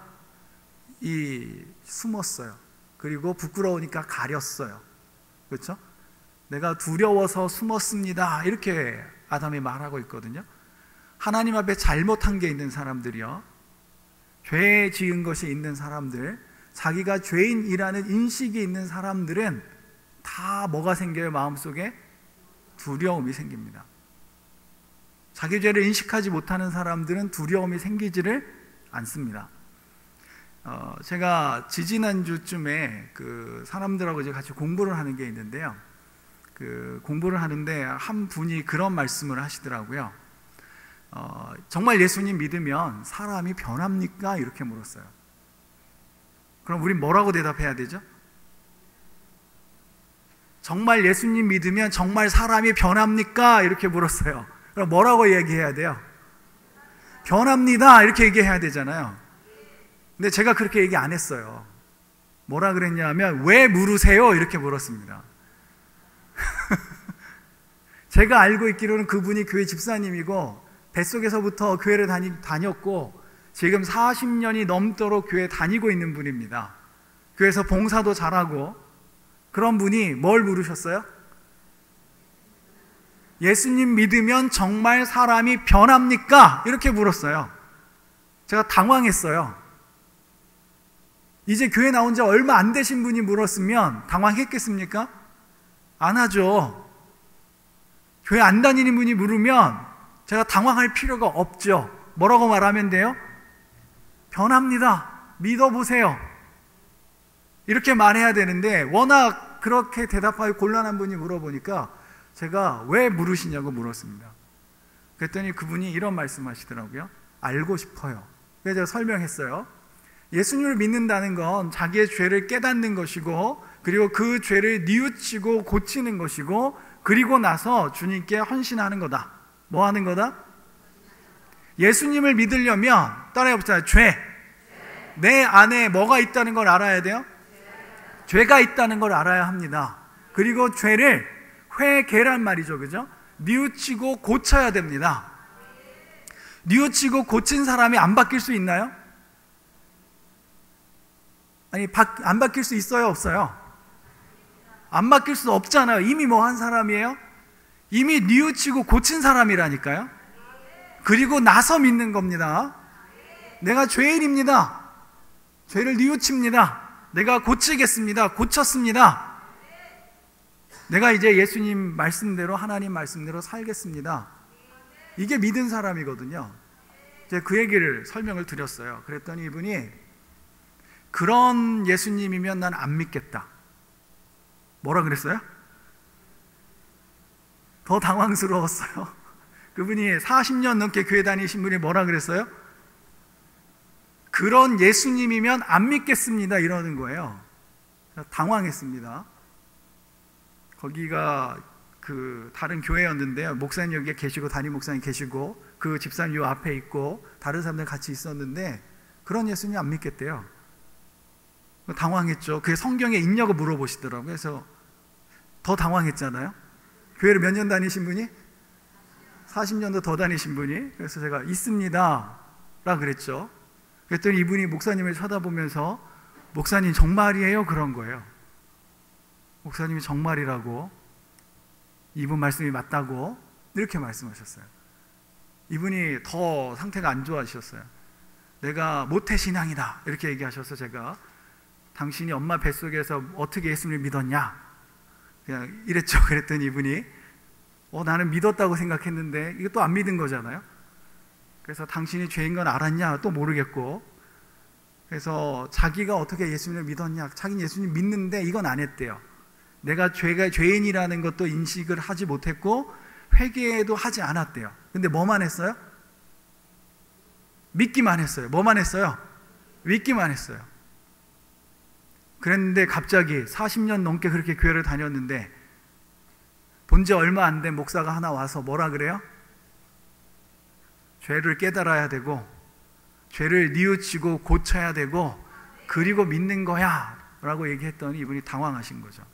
숨었어요. 그리고 부끄러우니까 가렸어요. 그렇죠? 내가 두려워서 숨었습니다 이렇게 아담이 말하고 있거든요. 하나님 앞에 잘못한 게 있는 사람들이요, 죄 지은 것이 있는 사람들, 자기가 죄인이라는 인식이 있는 사람들은 다 뭐가 생겨요? 마음속에 두려움이 생깁니다. 자기 죄를 인식하지 못하는 사람들은 두려움이 생기지를 않습니다. 제가 지지난주쯤에 그 사람들하고 이제 같이 공부를 하는 게 있는데요. 그 공부를 하는데 한 분이 그런 말씀을 하시더라고요. 정말 예수님 믿으면 사람이 변합니까? 이렇게 물었어요. 그럼 우린 뭐라고 대답해야 되죠? 정말 예수님 믿으면 정말 사람이 변합니까? 이렇게 물었어요. 그럼 뭐라고 얘기해야 돼요? 변합니다 이렇게 얘기해야 되잖아요. 근데 제가 그렇게 얘기 안 했어요. 뭐라 그랬냐면 왜 물으세요? 이렇게 물었습니다. 제가 알고 있기로는 그분이 교회 집사님이고 뱃속에서부터 교회를 다녔고 지금 40년이 넘도록 교회 다니고 있는 분입니다. 교회에서 봉사도 잘하고 그런 분이 뭘 물으셨어요? 예수님 믿으면 정말 사람이 변합니까? 이렇게 물었어요. 제가 당황했어요. 이제 교회 나온 지 얼마 안 되신 분이 물었으면 당황했겠습니까? 안 하죠. 교회 안 다니는 분이 물으면 제가 당황할 필요가 없죠. 뭐라고 말하면 돼요? 변합니다. 믿어보세요. 이렇게 말해야 되는데 워낙 그렇게 대답하기 곤란한 분이 물어보니까 제가 왜 물으시냐고 물었습니다. 그랬더니 그분이 이런 말씀하시더라고요. 알고 싶어요. 그래서 제가 설명했어요. 예수님을 믿는다는 건 자기의 죄를 깨닫는 것이고, 그리고 그 죄를 뉘우치고 고치는 것이고, 그리고 나서 주님께 헌신하는 거다. 뭐 하는 거다? 예수님을 믿으려면 따라해봅시다. 죄. 내 안에 뭐가 있다는 걸 알아야 돼요? 죄가 있다는 걸 알아야 합니다. 그리고 죄를 회개란 말이죠, 그죠? 뉘우치고 고쳐야 됩니다. 뉘우치고 고친 사람이 안 바뀔 수 있나요? 아니, 안 바뀔 수 있어요, 없어요? 안 바뀔 수 없잖아요. 이미 뭐 한 사람이에요? 이미 뉘우치고 고친 사람이라니까요. 그리고 나서 믿는 겁니다. 내가 죄인입니다. 죄를 뉘우칩니다. 내가 고치겠습니다. 고쳤습니다. 내가 이제 예수님 말씀대로, 하나님 말씀대로 살겠습니다. 이게 믿은 사람이거든요. 제가 그 얘기를 설명을 드렸어요. 그랬더니 이분이 그런 예수님이면 난 안 믿겠다. 뭐라 그랬어요? 더 당황스러웠어요. 그분이 40년 넘게 교회 다니신 분이 뭐라 그랬어요? 그런 예수님이면 안 믿겠습니다. 이러는 거예요. 당황했습니다. 거기가 그 다른 교회였는데요. 목사님 여기에 계시고 담임 목사님 계시고 그 집사님 요 앞에 있고 다른 사람들 같이 있었는데 그런 예수님 안 믿겠대요. 당황했죠. 그게 성경에 있냐고 물어보시더라고요. 그래서 더 당황했잖아요. 교회를 몇 년 다니신 분이? 40년도 더 다니신 분이. 그래서 제가 있습니다 라 그랬죠. 그랬더니 이분이 목사님을 쳐다보면서 목사님 정말이에요? 그런 거예요. 목사님이 정말이라고, 이분 말씀이 맞다고 이렇게 말씀하셨어요. 이분이 더 상태가 안 좋아지셨어요. 내가 모태신앙이다 이렇게 얘기하셔서 제가 당신이 엄마 뱃속에서 어떻게 예수님을 믿었냐 그냥 이랬죠. 그랬더니 이분이 나는 믿었다고 생각했는데 이거 또 안 믿은 거잖아요. 그래서 당신이 죄인 건 알았냐 또 모르겠고, 그래서 자기가 어떻게 예수님을 믿었냐, 자기는 예수님 믿는데 이건 안 했대요. 내가 죄인이라는 것도 인식을 하지 못했고 회개도 하지 않았대요. 근데 뭐만 했어요? 믿기만 했어요. 뭐만 했어요? 믿기만 했어요. 그랬는데 갑자기 40년 넘게 그렇게 교회를 다녔는데 본 지 얼마 안 된 목사가 하나 와서 뭐라 그래요? 죄를 깨달아야 되고 죄를 뉘우치고 고쳐야 되고 그리고 믿는 거야 라고 얘기했더니 이분이 당황하신 거죠.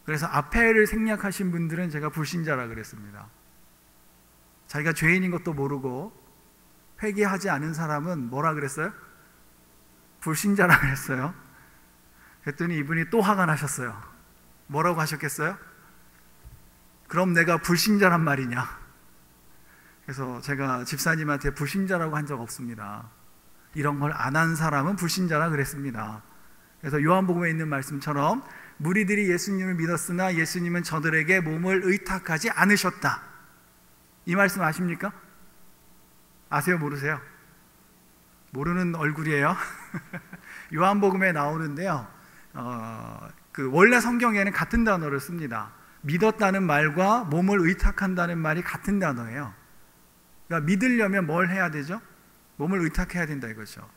그래서 앞에를 생략하신 분들은 제가 불신자라 그랬습니다. 자기가 죄인인 것도 모르고 회개하지 않은 사람은 뭐라 그랬어요? 불신자라 그랬어요. 그랬더니 이분이 또 화가 나셨어요. 뭐라고 하셨겠어요? 그럼 내가 불신자란 말이냐? 그래서 제가 집사님한테 불신자라고 한 적 없습니다. 이런 걸 안 한 사람은 불신자라 그랬습니다. 그래서 요한복음에 있는 말씀처럼 무리들이 예수님을 믿었으나 예수님은 저들에게 몸을 의탁하지 않으셨다. 이 말씀 아십니까? 아세요? 모르세요? 모르는 얼굴이에요. 요한복음에 나오는데요. 그 원래 성경에는 같은 단어를 씁니다. 믿었다는 말과 몸을 의탁한다는 말이 같은 단어예요. 그러니까 믿으려면 뭘 해야 되죠? 몸을 의탁해야 된다 이거죠.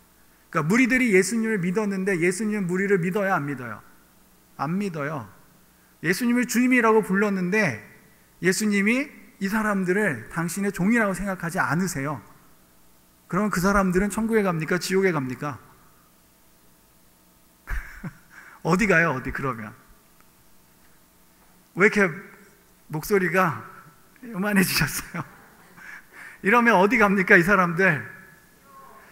그러니까 무리들이 예수님을 믿었는데 예수님은 무리를 믿어요, 안 믿어요? 안 믿어요. 예수님을 주님이라고 불렀는데 예수님이 이 사람들을 당신의 종이라고 생각하지 않으세요. 그럼 그 사람들은 천국에 갑니까? 지옥에 갑니까? 어디 가요? 어디 그러면? 왜 이렇게 목소리가 요만해지셨어요? 이러면 어디 갑니까 이 사람들?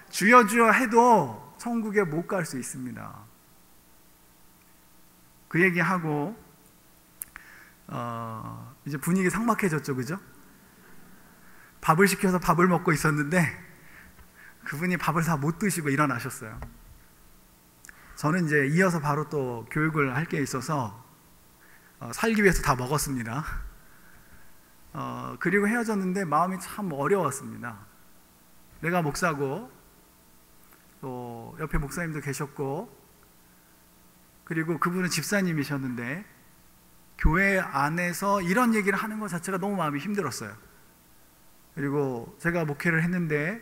주여 주여 해도 천국에 못 갈 수 있습니다. 그 얘기하고 이제 분위기 삭막해졌죠, 그죠? 밥을 시켜서 밥을 먹고 있었는데 그분이 밥을 다 못 드시고 일어나셨어요. 저는 이제 이어서 바로 또 교육을 할 게 있어서 살기 위해서 다 먹었습니다. 그리고 헤어졌는데 마음이 참 어려웠습니다. 내가 목사고 또 옆에 목사님도 계셨고 그리고 그분은 집사님이셨는데 교회 안에서 이런 얘기를 하는 것 자체가 너무 마음이 힘들었어요. 그리고 제가 목회를 했는데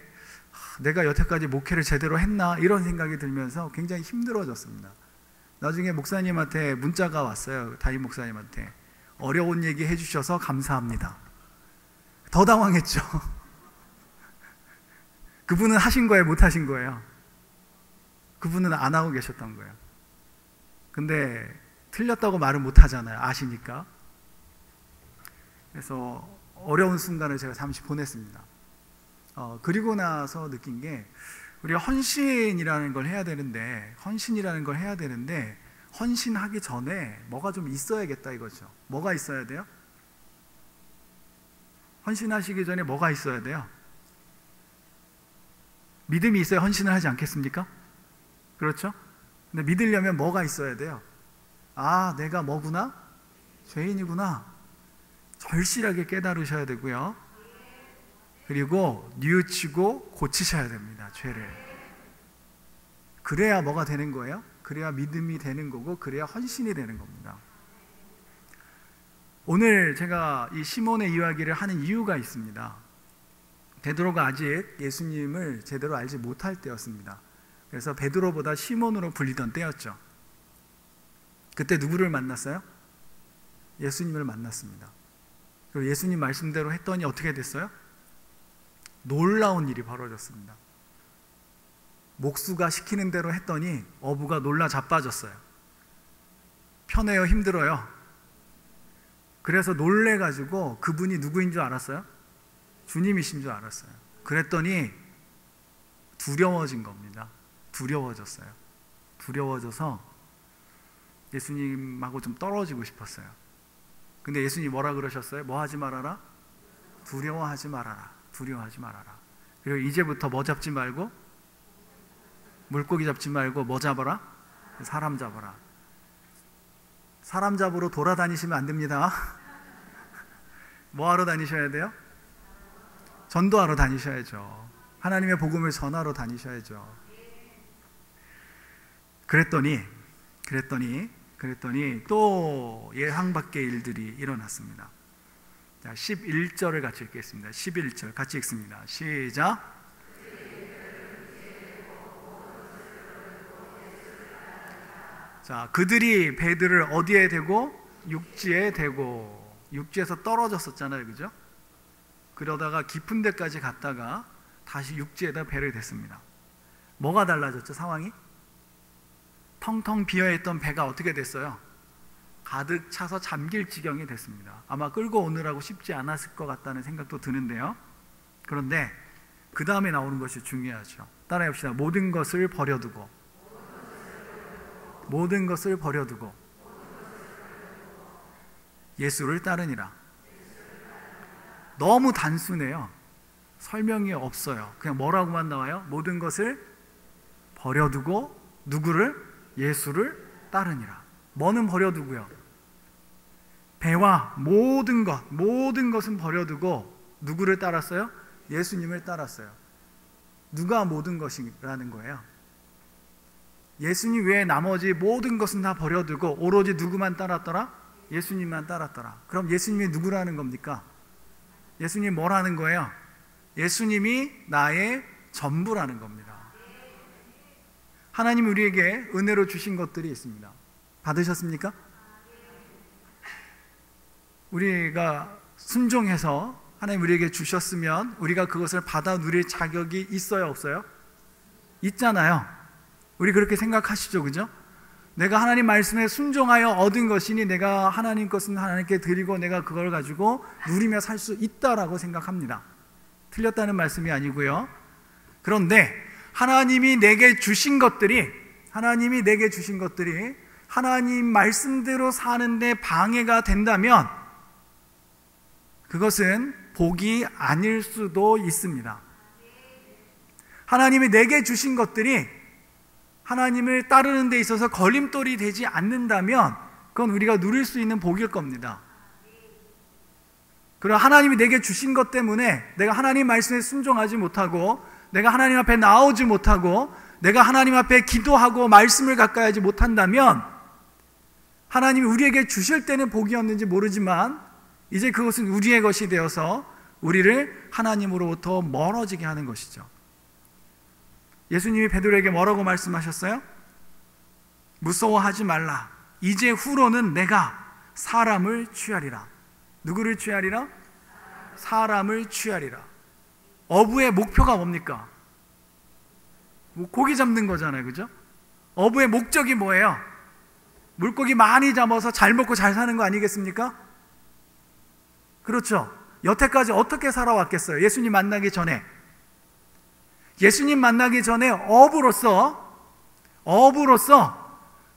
내가 여태까지 목회를 제대로 했나 이런 생각이 들면서 굉장히 힘들어졌습니다. 나중에 목사님한테 문자가 왔어요. 담임 목사님한테 어려운 얘기 해주셔서 감사합니다. 더 당황했죠. 그분은 하신 거예요, 못 하신 거예요? 그분은 안 하고 계셨던 거예요. 근데 틀렸다고 말은 못 하잖아요, 아시니까. 그래서 어려운 순간을 제가 잠시 보냈습니다. 그리고 나서 느낀 게 우리가 헌신이라는 걸 해야 되는데 헌신하기 전에 뭐가 좀 있어야겠다 이거죠. 뭐가 있어야 돼요? 헌신하시기 전에 뭐가 있어야 돼요? 믿음이 있어야 헌신을 하지 않겠습니까? 그렇죠? 근데 믿으려면 뭐가 있어야 돼요? 아, 내가 뭐구나? 죄인이구나. 절실하게 깨달으셔야 되고요. 그리고 뉘우치고 고치셔야 됩니다, 죄를. 그래야 뭐가 되는 거예요? 그래야 믿음이 되는 거고, 그래야 헌신이 되는 겁니다. 오늘 제가 이 시몬의 이야기를 하는 이유가 있습니다. 베드로가 아직 예수님을 제대로 알지 못할 때였습니다. 그래서 베드로보다 시몬으로 불리던 때였죠. 그때 누구를 만났어요? 예수님을 만났습니다. 그리고 예수님 말씀대로 했더니 어떻게 됐어요? 놀라운 일이 벌어졌습니다. 목수가 시키는 대로 했더니 어부가 놀라 자빠졌어요. 편해요, 힘들어요? 그래서 놀래가지고 그분이 누구인 줄 알았어요? 주님이신 줄 알았어요. 그랬더니 두려워진 겁니다. 두려워졌어요. 두려워져서 예수님하고 좀 떨어지고 싶었어요. 근데 예수님이 뭐라 그러셨어요? 뭐 하지 말아라? 두려워하지 말아라. 두려워하지 말아라. 그리고 이제부터 뭐 잡지 말고, 물고기 잡지 말고 뭐 잡아라? 사람 잡아라. 사람 잡으러 돌아다니시면 안 됩니다. 뭐 하러 다니셔야 돼요? 전도하러 다니셔야죠. 하나님의 복음을 전하러 다니셔야죠. 그랬더니 또 예상 밖의 일들이 일어났습니다. 자, 11절을 같이 읽겠습니다. 11절 같이 읽습니다. 시작. 자, 그들이 배들을 어디에 대고? 육지에 대고. 육지에서 떨어졌었잖아요, 그죠? 그러다가 깊은 데까지 갔다가 다시 육지에다 배를 댔습니다. 뭐가 달라졌죠, 상황이? 텅텅 비어있던 배가 어떻게 됐어요? 가득 차서 잠길 지경이 됐습니다. 아마 끌고 오느라고 쉽지 않았을 것 같다는 생각도 드는데요. 그런데 그 다음에 나오는 것이 중요하죠. 따라해 봅시다. 모든 것을 버려두고, 모든 것을 버려두고 예수를 따르니라. 너무 단순해요. 설명이 없어요. 그냥 뭐라고만 나와요? 모든 것을 버려두고 누구를? 예수를 따르니라. 뭐는 버려두고요? 배와 모든 것은 버려두고 누구를 따랐어요? 예수님을 따랐어요. 누가 모든 것이라는 거예요? 예수님 외에 나머지 모든 것은 다 버려두고 오로지 누구만 따랐더라? 예수님만 따랐더라. 그럼 예수님이 누구라는 겁니까? 예수님 뭐라는 거예요? 예수님이 나의 전부라는 겁니다. 하나님이 우리에게 은혜로 주신 것들이 있습니다. 받으셨습니까? 우리가 순종해서 하나님 우리에게 주셨으면 우리가 그것을 받아 누릴 자격이 있어요, 없어요? 있잖아요. 우리 그렇게 생각하시죠, 그죠? 내가 하나님 말씀에 순종하여 얻은 것이니 내가 하나님 것은 하나님께 드리고 내가 그걸 가지고 누리며 살 수 있다라고 생각합니다. 틀렸다는 말씀이 아니고요. 그런데 하나님이 내게 주신 것들이 하나님 말씀대로 사는데 방해가 된다면 그것은 복이 아닐 수도 있습니다. 하나님이 내게 주신 것들이 하나님을 따르는 데 있어서 걸림돌이 되지 않는다면 그건 우리가 누릴 수 있는 복일 겁니다. 그리고 하나님이 내게 주신 것 때문에 내가 하나님 말씀에 순종하지 못하고 내가 하나님 앞에 나오지 못하고 내가 하나님 앞에 기도하고 말씀을 가까이 하지 못한다면 하나님이 우리에게 주실 때는 복이었는지 모르지만 이제 그것은 우리의 것이 되어서 우리를 하나님으로부터 멀어지게 하는 것이죠. 예수님이 베드로에게 뭐라고 말씀하셨어요? 무서워하지 말라. 이제 후로는 내가 사람을 취하리라. 누구를 취하리라? 사람을 취하리라. 어부의 목표가 뭡니까? 고기 잡는 거잖아요, 그죠? 어부의 목적이 뭐예요? 물고기 많이 잡아서 잘 먹고 잘 사는 거 아니겠습니까? 그렇죠. 여태까지 어떻게 살아왔겠어요? 예수님 만나기 전에. 예수님 만나기 전에 어부로서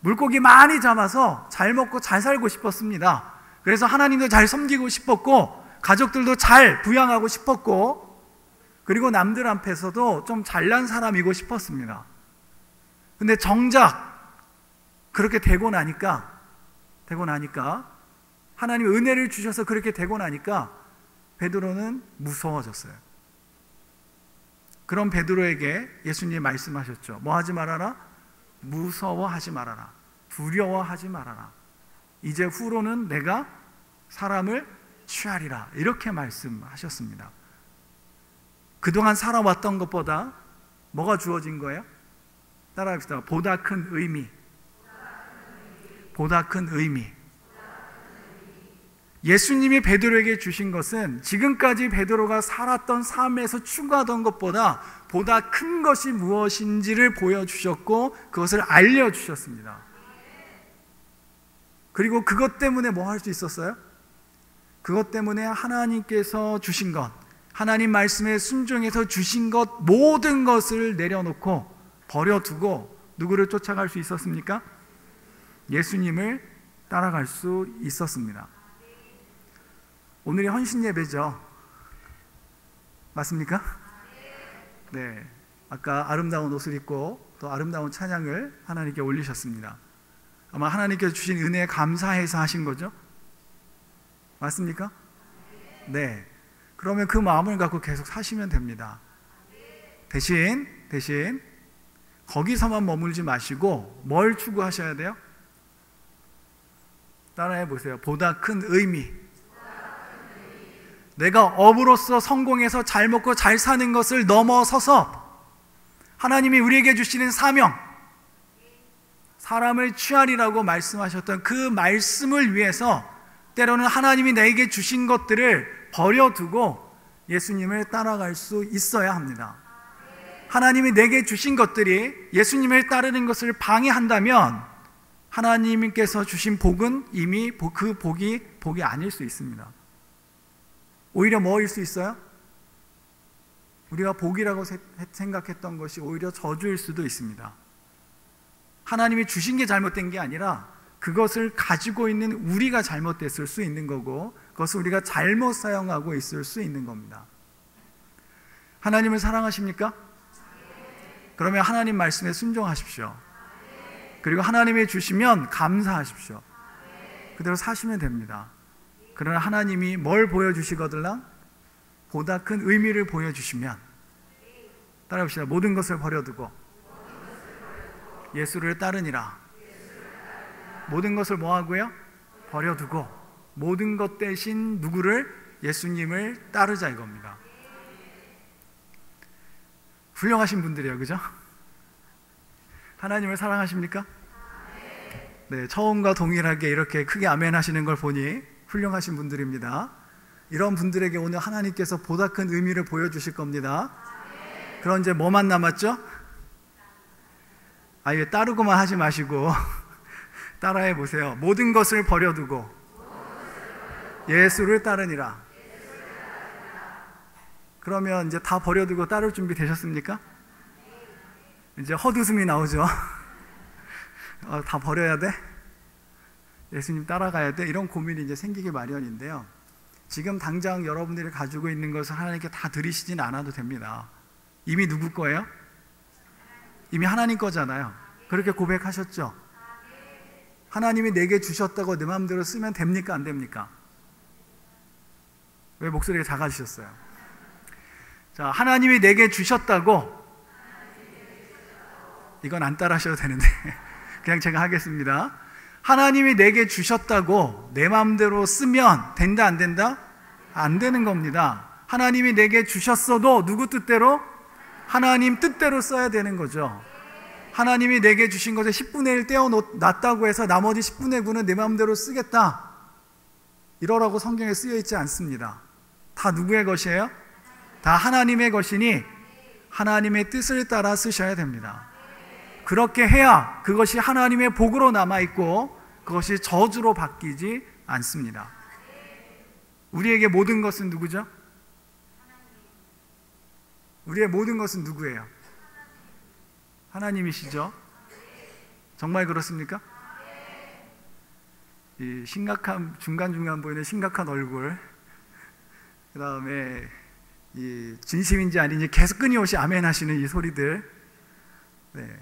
물고기 많이 잡아서 잘 먹고 잘 살고 싶었습니다. 그래서 하나님도 잘 섬기고 싶었고 가족들도 잘 부양하고 싶었고 그리고 남들 앞에서도 좀 잘난 사람이고 싶었습니다. 근데 정작 그렇게 되고 나니까 하나님 은혜를 주셔서 그렇게 되고 나니까 베드로는 무서워졌어요. 그런 베드로에게 예수님이 말씀하셨죠. 뭐 하지 말아라? 무서워하지 말아라. 두려워하지 말아라. 이제 후로는 내가 사람을 취하리라. 이렇게 말씀하셨습니다. 그동안 살아왔던 것보다 뭐가 주어진 거예요? 따라합시다. 보다 큰 의미. 보다 큰 의미. 예수님이 베드로에게 주신 것은 지금까지 베드로가 살았던 삶에서 추구하던 것보다 보다 큰 것이 무엇인지를 보여주셨고 그것을 알려주셨습니다. 그리고 그것 때문에 뭐 할 수 있었어요? 그것 때문에 하나님께서 주신 것, 하나님 말씀에 순종해서 주신 것 모든 것을 내려놓고 버려두고 누구를 쫓아갈 수 있었습니까? 예수님을 따라갈 수 있었습니다. 오늘이 헌신 예배죠. 맞습니까? 네. 아까 아름다운 옷을 입고 또 아름다운 찬양을 하나님께 올리셨습니다. 아마 하나님께서 주신 은혜에 감사해서 하신 거죠? 맞습니까? 네. 그러면 그 마음을 갖고 계속 사시면 됩니다. 대신 거기서만 머물지 마시고 뭘 추구하셔야 돼요? 따라해 보세요. 보다 큰 의미. 내가 업으로서 성공해서 잘 먹고 잘 사는 것을 넘어서서 하나님이 우리에게 주시는 사명, 사람을 취하리라고 말씀하셨던 그 말씀을 위해서 때로는 하나님이 내게 주신 것들을 버려두고 예수님을 따라갈 수 있어야 합니다. 하나님이 내게 주신 것들이 예수님을 따르는 것을 방해한다면 하나님께서 주신 복은 이미 그 복이 아닐 수 있습니다. 오히려 뭐일 수 있어요? 우리가 복이라고 생각했던 것이 오히려 저주일 수도 있습니다. 하나님이 주신 게 잘못된 게 아니라 그것을 가지고 있는 우리가 잘못됐을 수 있는 거고 그것을 우리가 잘못 사용하고 있을 수 있는 겁니다. 하나님을 사랑하십니까? 그러면 하나님 말씀에 순종하십시오. 그리고 하나님이 주시면 감사하십시오. 그대로 사시면 됩니다. 그러나 하나님이 뭘 보여주시거들랑 보다 큰 의미를 보여주시면 따라합시다. 모든 것을 버려두고 예수를 따르니라. 모든 것을 뭐하고요? 버려두고 모든 것 대신 누구를? 예수님을 따르자 이겁니다. 훌륭하신 분들이에요, 그죠? 하나님을 사랑하십니까? 네, 처음과 동일하게 이렇게 크게 아멘 하시는 걸 보니 훌륭하신 분들입니다. 이런 분들에게 오늘 하나님께서 보다 큰 의미를 보여주실 겁니다. 그럼 이제 뭐만 남았죠? 아예 따르고만 하지 마시고 따라해 보세요. 모든 것을 버려두고 예수를 따르니라. 그러면 이제 다 버려두고 따를 준비 되셨습니까? 이제 헛웃음이 나오죠. 다 버려야 돼? 예수님 따라가야 돼? 이런 고민이 이제 생기기 마련인데요. 지금 당장 여러분들이 가지고 있는 것을 하나님께 다 드리시진 않아도 됩니다. 이미 누구 거예요? 이미 하나님 거잖아요. 그렇게 고백하셨죠? 하나님이 내게 주셨다고 내 마음대로 쓰면 됩니까? 안 됩니까? 왜 목소리가 작아지셨어요? 자, 하나님이 내게 주셨다고 이건 안 따라하셔도 되는데 그냥 제가 하겠습니다. 하나님이 내게 주셨다고 내 마음대로 쓰면 된다, 안 된다? 안 되는 겁니다. 하나님이 내게 주셨어도 누구 뜻대로? 하나님 뜻대로 써야 되는 거죠. 하나님이 내게 주신 것에 10분의 1 떼어놨다고 해서 나머지 10분의 9는 내 마음대로 쓰겠다, 이러라고 성경에 쓰여 있지 않습니다. 다 누구의 것이에요? 다 하나님의 것이니 하나님의 뜻을 따라 쓰셔야 됩니다. 그렇게 해야 그것이 하나님의 복으로 남아있고 그것이 저주로 바뀌지 않습니다. 우리에게 모든 것은 누구죠? 우리의 모든 것은 누구예요? 하나님이시죠? 정말 그렇습니까? 이 심각한, 중간중간 보이는 심각한 얼굴, 그 다음에 이 진심인지 아닌지 계속 끊임없이 아멘 하시는 이 소리들, 네,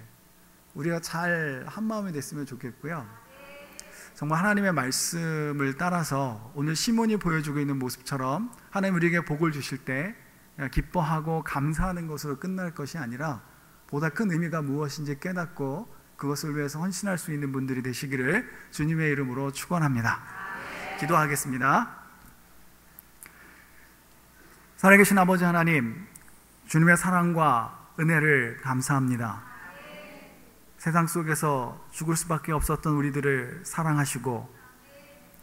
우리가 잘 한마음이 됐으면 좋겠고요. 정말 하나님의 말씀을 따라서 오늘 시몬이 보여주고 있는 모습처럼 하나님 우리에게 복을 주실 때 기뻐하고 감사하는 것으로 끝날 것이 아니라 보다 큰 의미가 무엇인지 깨닫고 그것을 위해서 헌신할 수 있는 분들이 되시기를 주님의 이름으로 축원합니다. 기도하겠습니다. 살아계신 아버지 하나님, 주님의 사랑과 은혜를 감사합니다. 세상 속에서 죽을 수밖에 없었던 우리들을 사랑하시고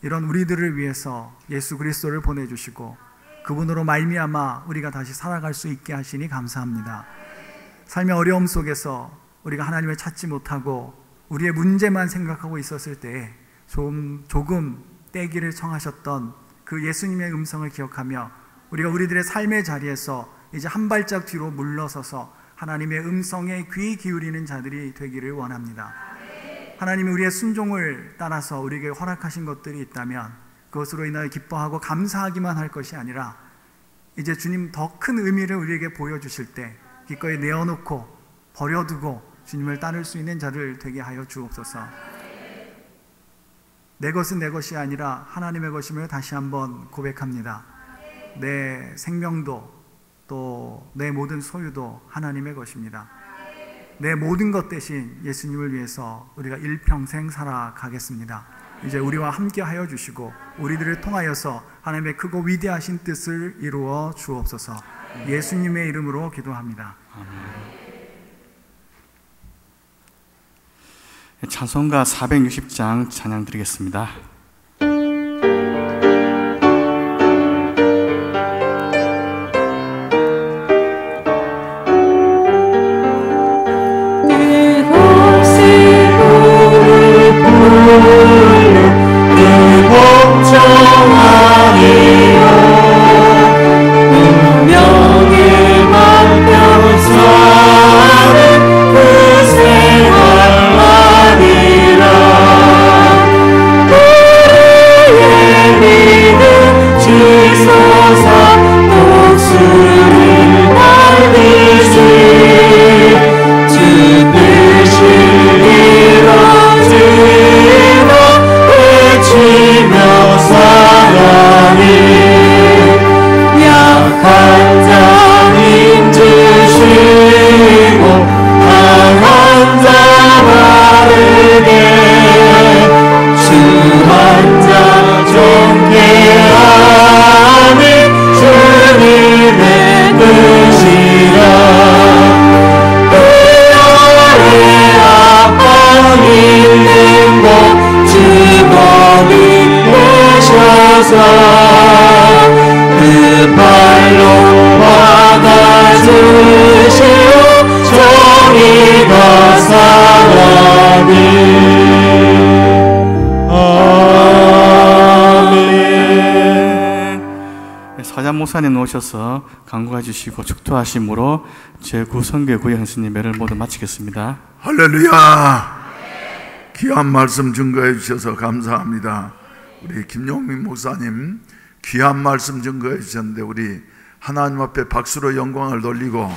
이런 우리들을 위해서 예수 그리스도를 보내주시고 그분으로 말미암아 우리가 다시 살아갈 수 있게 하시니 감사합니다. 삶의 어려움 속에서 우리가 하나님을 찾지 못하고 우리의 문제만 생각하고 있었을 때 조금 떼기를 청하셨던 그 예수님의 음성을 기억하며 우리가 우리들의 삶의 자리에서 이제 한 발짝 뒤로 물러서서 하나님의 음성에 귀 기울이는 자들이 되기를 원합니다. 하나님이 우리의 순종을 따라서 우리에게 허락하신 것들이 있다면 그것으로 인하여 기뻐하고 감사하기만 할 것이 아니라 이제 주님 더 큰 의미를 우리에게 보여주실 때 기꺼이 내어놓고 버려두고 주님을 따를 수 있는 자를 되게 하여 주옵소서. 내 것은 내 것이 아니라 하나님의 것임을 다시 한번 고백합니다. 내 생명도 또 내 모든 소유도 하나님의 것입니다. 내 모든 것 대신 예수님을 위해서 우리가 일평생 살아가겠습니다. 이제 우리와 함께 하여 주시고 우리들을 통하여서 하나님의 크고 위대하신 뜻을 이루어 주옵소서. 예수님의 이름으로 기도합니다. 찬송가 460장 찬양 드리겠습니다. 목사님 오셔서 강구해 주시고 축도하심으로 제9선교구의 헌신 예배를 모두 마치겠습니다. 할렐루야. 귀한 말씀 증거해 주셔서 감사합니다. 우리 김용민 목사님 귀한 말씀 증거해 주셨는데 우리 하나님 앞에 박수로 영광을 돌리고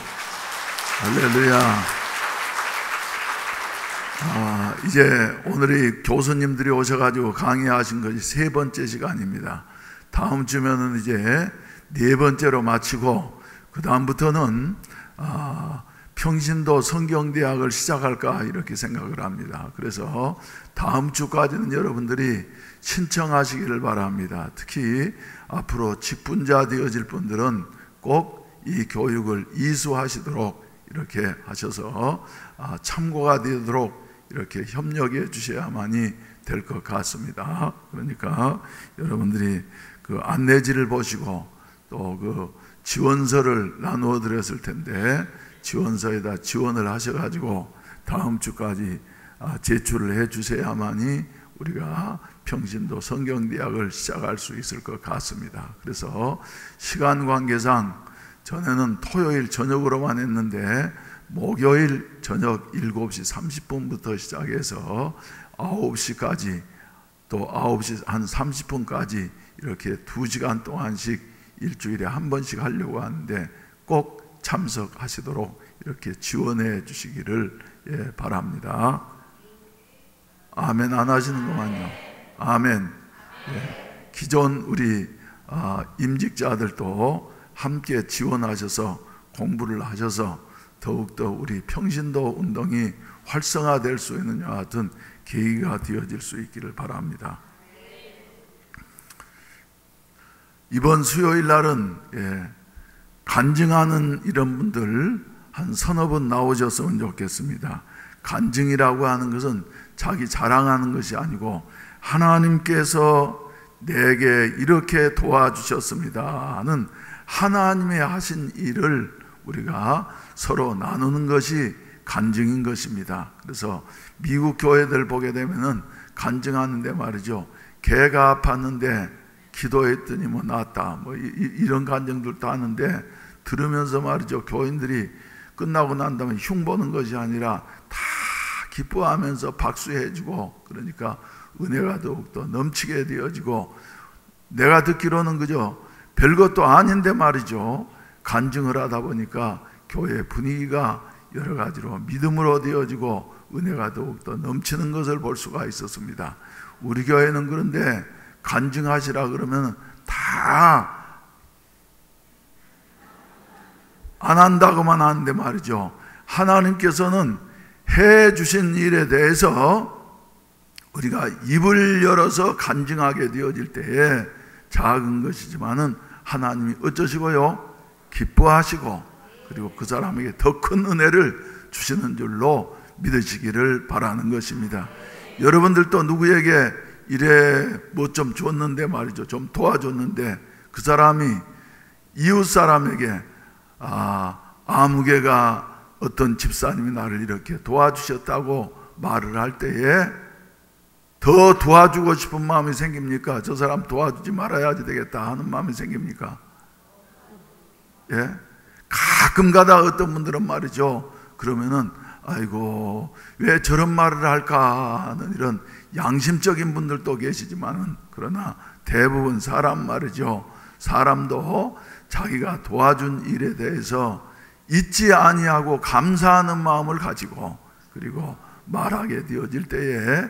할렐루야. 이제 오늘이 교수님들이 오셔가지고 강의하신 것이 3번째 시간입니다. 다음 주면은 이제 4번째로 마치고 그 다음부터는 평신도 성경대학을 시작할까 이렇게 생각을 합니다. 그래서 다음 주까지는 여러분들이 신청하시기를 바랍니다. 특히 앞으로 직분자 되어질 분들은 꼭 이 교육을 이수하시도록 이렇게 하셔서 참고가 되도록 이렇게 협력해 주셔야만이 될 것 같습니다. 그러니까 여러분들이 그 안내지를 보시고 또 그 지원서를 나누어 드렸을 텐데 지원서에다 지원을 하셔가지고 다음 주까지 제출을 해 주셔야만이 우리가 평신도 성경대학을 시작할 수 있을 것 같습니다. 그래서 시간 관계상 전에는 토요일 저녁으로만 했는데 목요일 저녁 7시 30분부터 시작해서 9시까지 또 9시 한 30분까지 이렇게 2시간 동안씩 일주일에 한 번씩 하려고 하는데 꼭 참석하시도록 이렇게 지원해 주시기를 바랍니다. 아멘 안 하시는구만요. 아멘. 기존 우리 임직자들도 함께 지원하셔서 공부를 하셔서 더욱더 우리 평신도 운동이 활성화될 수 있는 여하튼 계기가 되어질 수 있기를 바랍니다. 이번 수요일 날은 간증하는 이런 분들 한 서너 분 나오셨으면 좋겠습니다. 간증이라고 하는 것은 자기 자랑하는 것이 아니고 하나님께서 내게 이렇게 도와주셨습니다 하는 하나님의 하신 일을 우리가 서로 나누는 것이 간증인 것입니다. 그래서 미국 교회들 보게 되면은 간증하는데 말이죠, 개가 아팠는데 기도했더니 뭐 낫다 뭐 이런 간증들도 하는데 들으면서 말이죠, 교인들이 끝나고 난 다음에 흉보는 것이 아니라 다 기뻐하면서 박수해주고, 그러니까 은혜가 더욱더 넘치게 되어지고, 내가 듣기로는 그저 별것도 아닌데 말이죠, 간증을 하다 보니까 교회 분위기가 여러 가지로 믿음으로 되어지고 은혜가 더욱더 넘치는 것을 볼 수가 있었습니다. 우리 교회는 그런데 간증하시라 그러면 다 안 한다고만 하는데 말이죠, 하나님께서는 해 주신 일에 대해서 우리가 입을 열어서 간증하게 되어질 때에 작은 것이지만은 하나님이 어쩌시고요? 기뻐하시고, 그리고 그 사람에게 더 큰 은혜를 주시는 줄로 믿으시기를 바라는 것입니다. 여러분들도 누구에게 이래 뭐 좀 줬는데 말이죠, 좀 도와줬는데 그 사람이 이웃 사람에게 아무개가 어떤 집사님이 나를 이렇게 도와주셨다고 말을 할 때에 더 도와주고 싶은 마음이 생깁니까? 저 사람 도와주지 말아야지 되겠다 하는 마음이 생깁니까? 예? 가끔 가다 어떤 분들은 말이죠, 그러면은 아이고 왜 저런 말을 할까 하는 이런 양심적인 분들도 계시지만은, 그러나 대부분 사람 말이죠, 사람도 자기가 도와준 일에 대해서 잊지 아니하고 감사하는 마음을 가지고, 그리고 말하게 되어질 때에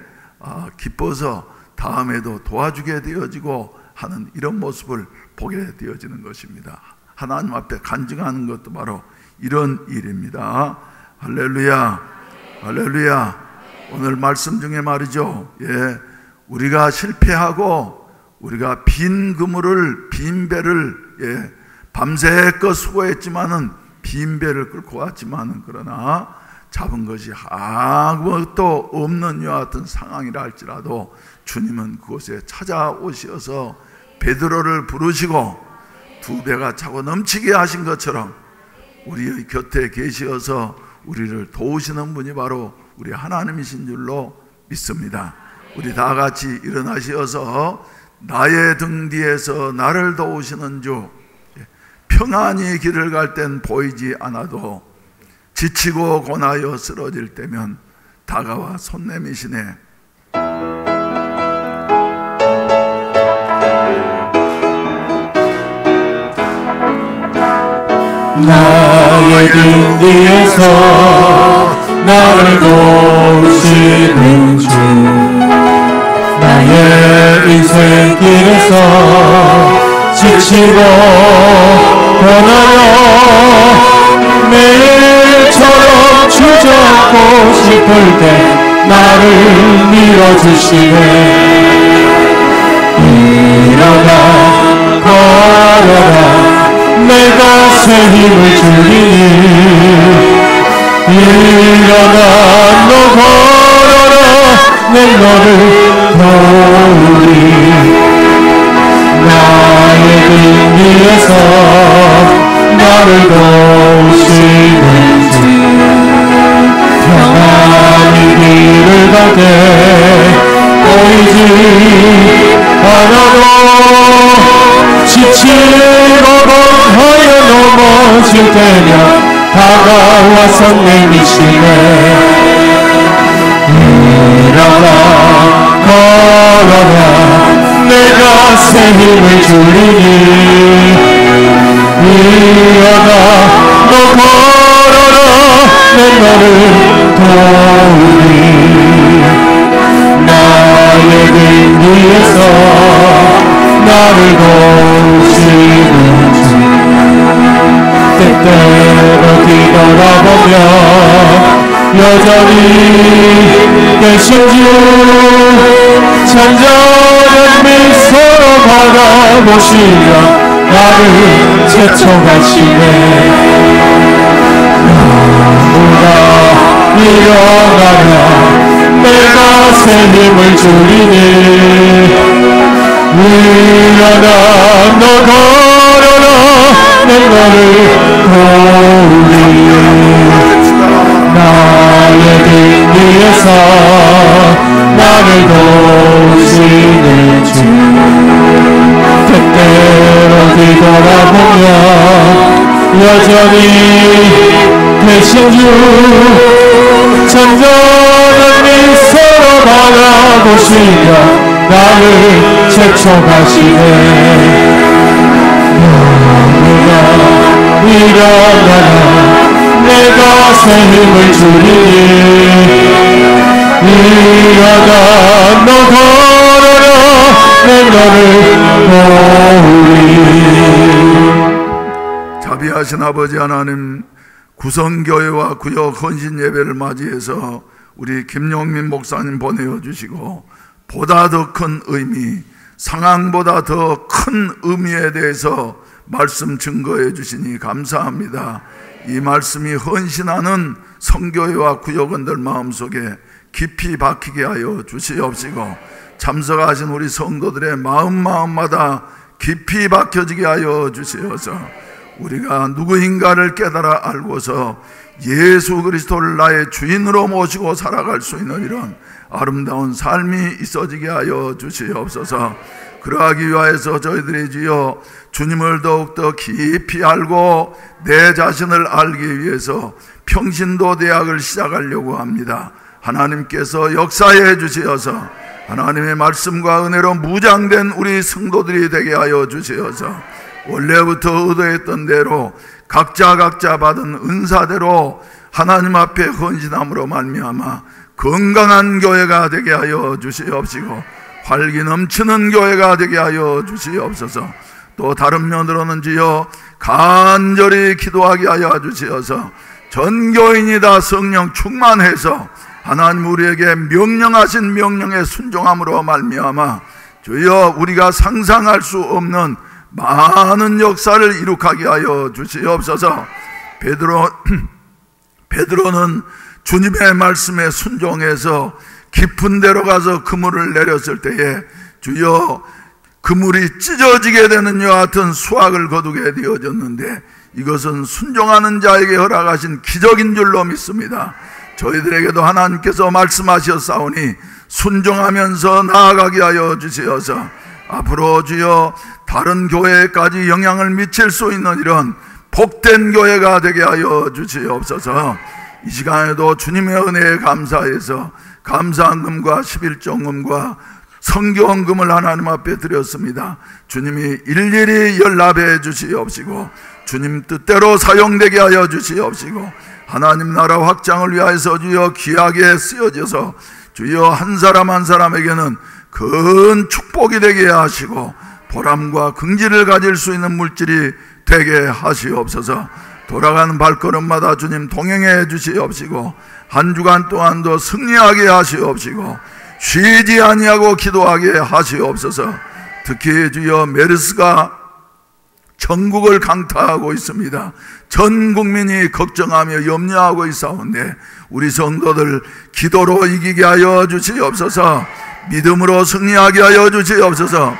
기뻐서 다음에도 도와주게 되어지고 하는 이런 모습을 보게 되어지는 것입니다. 하나님 앞에 간증하는 것도 바로 이런 일입니다. 할렐루야, 할렐루야. 오늘 말씀 중에 말이죠, 우리가 실패하고 우리가 빈 그물을, 빈 배를 밤새껏 수고했지만은 빈 배를 끌고 왔지만은, 그러나 잡은 것이 아무것도 없는 여와 같은 상황이라 할지라도 주님은 그곳에 찾아오셔서 베드로를 부르시고 2배가 차고 넘치게 하신 것처럼 우리의 곁에 계시어서 우리를 도우시는 분이 바로 우리 하나님이신 줄로 믿습니다. 우리 다 같이 일어나시어서 나의 등 뒤에서 나를 도우시는 주, 평안히 길을 갈 땐 보이지 않아도 지치고 고나여 쓰러질 때면 다가와 손 내미시네. 나의 등 뒤에서 나를 도우시는 주, 나의 인생길에서 지치고 원하여 매일처럼 주잡고 싶을 때 나를 밀어주시네. 일어나 걸어라 내가 새 힘을 주리니. 일어나 너 걸어라 내 너를 도우리. 나의 등 위에서 나를 도우시는 주 평안히 길을 가게 보이지 않아도 지치고 겁하여 넘어질 때면 다가와서 내미시네. 일어나 걸어라 내가 새 힘을 주리니. 일어나 너 걸어라 내 너를 도우리. 나의 등 위에서 나를 도우시는 주 때때로 뒤돌아보며 여전히 계신 주 잔잔한 미소로 바라보시며 나를 채쳐가시네. 너무나 일어나라 내가 새 힘을 주리니. 일어나 너 걸어라 내 너를 도우리. 나의 등 위에서 나를 도우시는 주 때때로 뒤돌아보며 여전히 계신 주 잔잔한 미소로 바라보시며 나를 채쳐가시네. 너무나 일어나라 내가 새 힘을 주리니. 일어나 너 걸어라 내 너를 도우리. 자비하신 아버지 하나님, 구성교회와 구역 헌신 예배를 맞이해서 우리 김용민 목사님 보내어 주시고 보다 더 큰 의미, 상황보다 더 큰 의미에 대해서 말씀 증거해 주시니 감사합니다. 이 말씀이 헌신하는 성교회와 구역원들 마음속에 깊이 박히게 하여 주시옵시고 참석하신 우리 성도들의 마음마다 깊이 박혀지게 하여 주시어서 우리가 누구인가를 깨달아 알고서 예수 그리스도를 나의 주인으로 모시고 살아갈 수 있는 이런 아름다운 삶이 있어지게 하여 주시옵소서. 그러하기 위하여서 저희들이 주여 주님을 더욱더 깊이 알고 내 자신을 알기 위해서 평신도 대학을 시작하려고 합니다. 하나님께서 역사해 주시어서 하나님의 말씀과 은혜로 무장된 우리 성도들이 되게 하여 주시어서 원래부터 의도했던 대로 각자 받은 은사대로 하나님 앞에 헌신함으로 말미암아 건강한 교회가 되게 하여 주시옵시고 활기 넘치는 교회가 되게 하여 주시옵소서. 또 다른 면으로는 주여 간절히 기도하게 하여 주시어서 전 교인이 다 성령 충만해서 하나님 우리에게 명령하신 명령에 순종함으로 말미암아 주여 우리가 상상할 수 없는 많은 역사를 이룩하게 하여 주시옵소서. 베드로는 주님의 말씀에 순종해서 깊은 데로 가서 그물을 내렸을 때에 주여 그물이 찢어지게 되는 이와 같은 수확을 거두게 되어졌는데 이것은 순종하는 자에게 허락하신 기적인 줄로 믿습니다. 저희들에게도 하나님께서 말씀하셨사오니 순종하면서 나아가게 하여 주시어서 앞으로 주여 다른 교회까지 영향을 미칠 수 있는 이런 복된 교회가 되게 하여 주시옵소서. 이 시간에도 주님의 은혜에 감사해서 감사헌금과 11조금과 성교헌금을 하나님 앞에 드렸습니다. 주님이 일일이 연락해 주시옵시고 주님 뜻대로 사용되게 하여 주시옵시고 하나님 나라 확장을 위하여서 주여 귀하게 쓰여져서 주여 한 사람 한 사람에게는 큰 축복이 되게 하시고 보람과 긍지를 가질 수 있는 물질이 되게 하시옵소서. 돌아가는 발걸음마다 주님 동행해 주시옵시고 한 주간 동안도 승리하게 하시옵시고 쉬지 아니하고 기도하게 하시옵소서. 특히 주여 메르스가 전국을 강타하고 있습니다. 전 국민이 걱정하며 염려하고 있사온데 우리 성도들 기도로 이기게 하여 주시옵소서. 믿음으로 승리하게 하여 주시옵소서.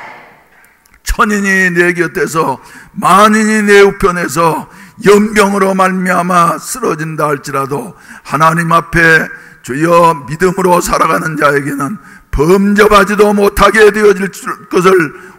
천인이 내 곁에서 만인이 내 우편에서 연병으로 말미암아 쓰러진다 할지라도 하나님 앞에 주여 믿음으로 살아가는 자에게는 범접하지도 못하게 되어질 것을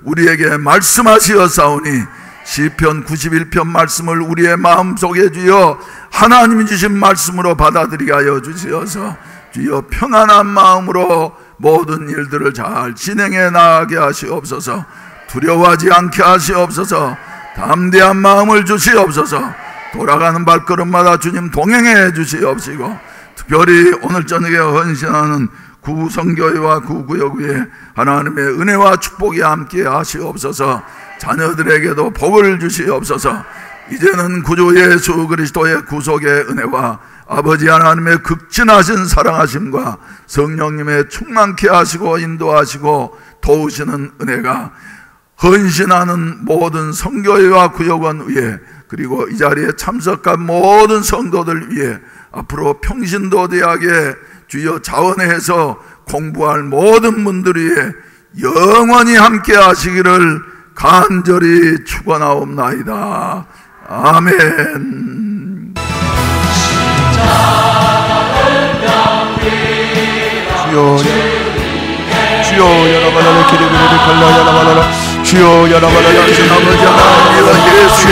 우리에게 말씀하시었사오니 시편 91편 말씀을 우리의 마음속에 주여 하나님이 주신 말씀으로 받아들이게 하여 주시어서 주여 평안한 마음으로 모든 일들을 잘 진행해 나가게 하시옵소서. 두려워하지 않게 하시옵소서. 담대한 마음을 주시옵소서. 돌아가는 발걸음마다 주님 동행해 주시옵시고 특별히 오늘 저녁에 헌신하는 구성교회와 구구역에 하나님의 은혜와 축복이 함께 하시옵소서. 자녀들에게도 복을 주시옵소서. 이제는 구주 예수 그리스도의 구속의 은혜와 아버지 하나님의 극진하신 사랑하심과 성령님의 충만케 하시고 인도하시고 도우시는 은혜가 헌신하는 모든 성교회와 구역원 위에 그리고 이 자리에 참석한 모든 성도들 위에 앞으로 평신도대학에 주여 자원해서 공부할 모든 분들 위에 영원히 함께 하시기를 간절히 축원하옵나이다. 아멘. 주여 여러분의 기름을 갈라 야나바라 주여 여러분의 아버지 하나님 예수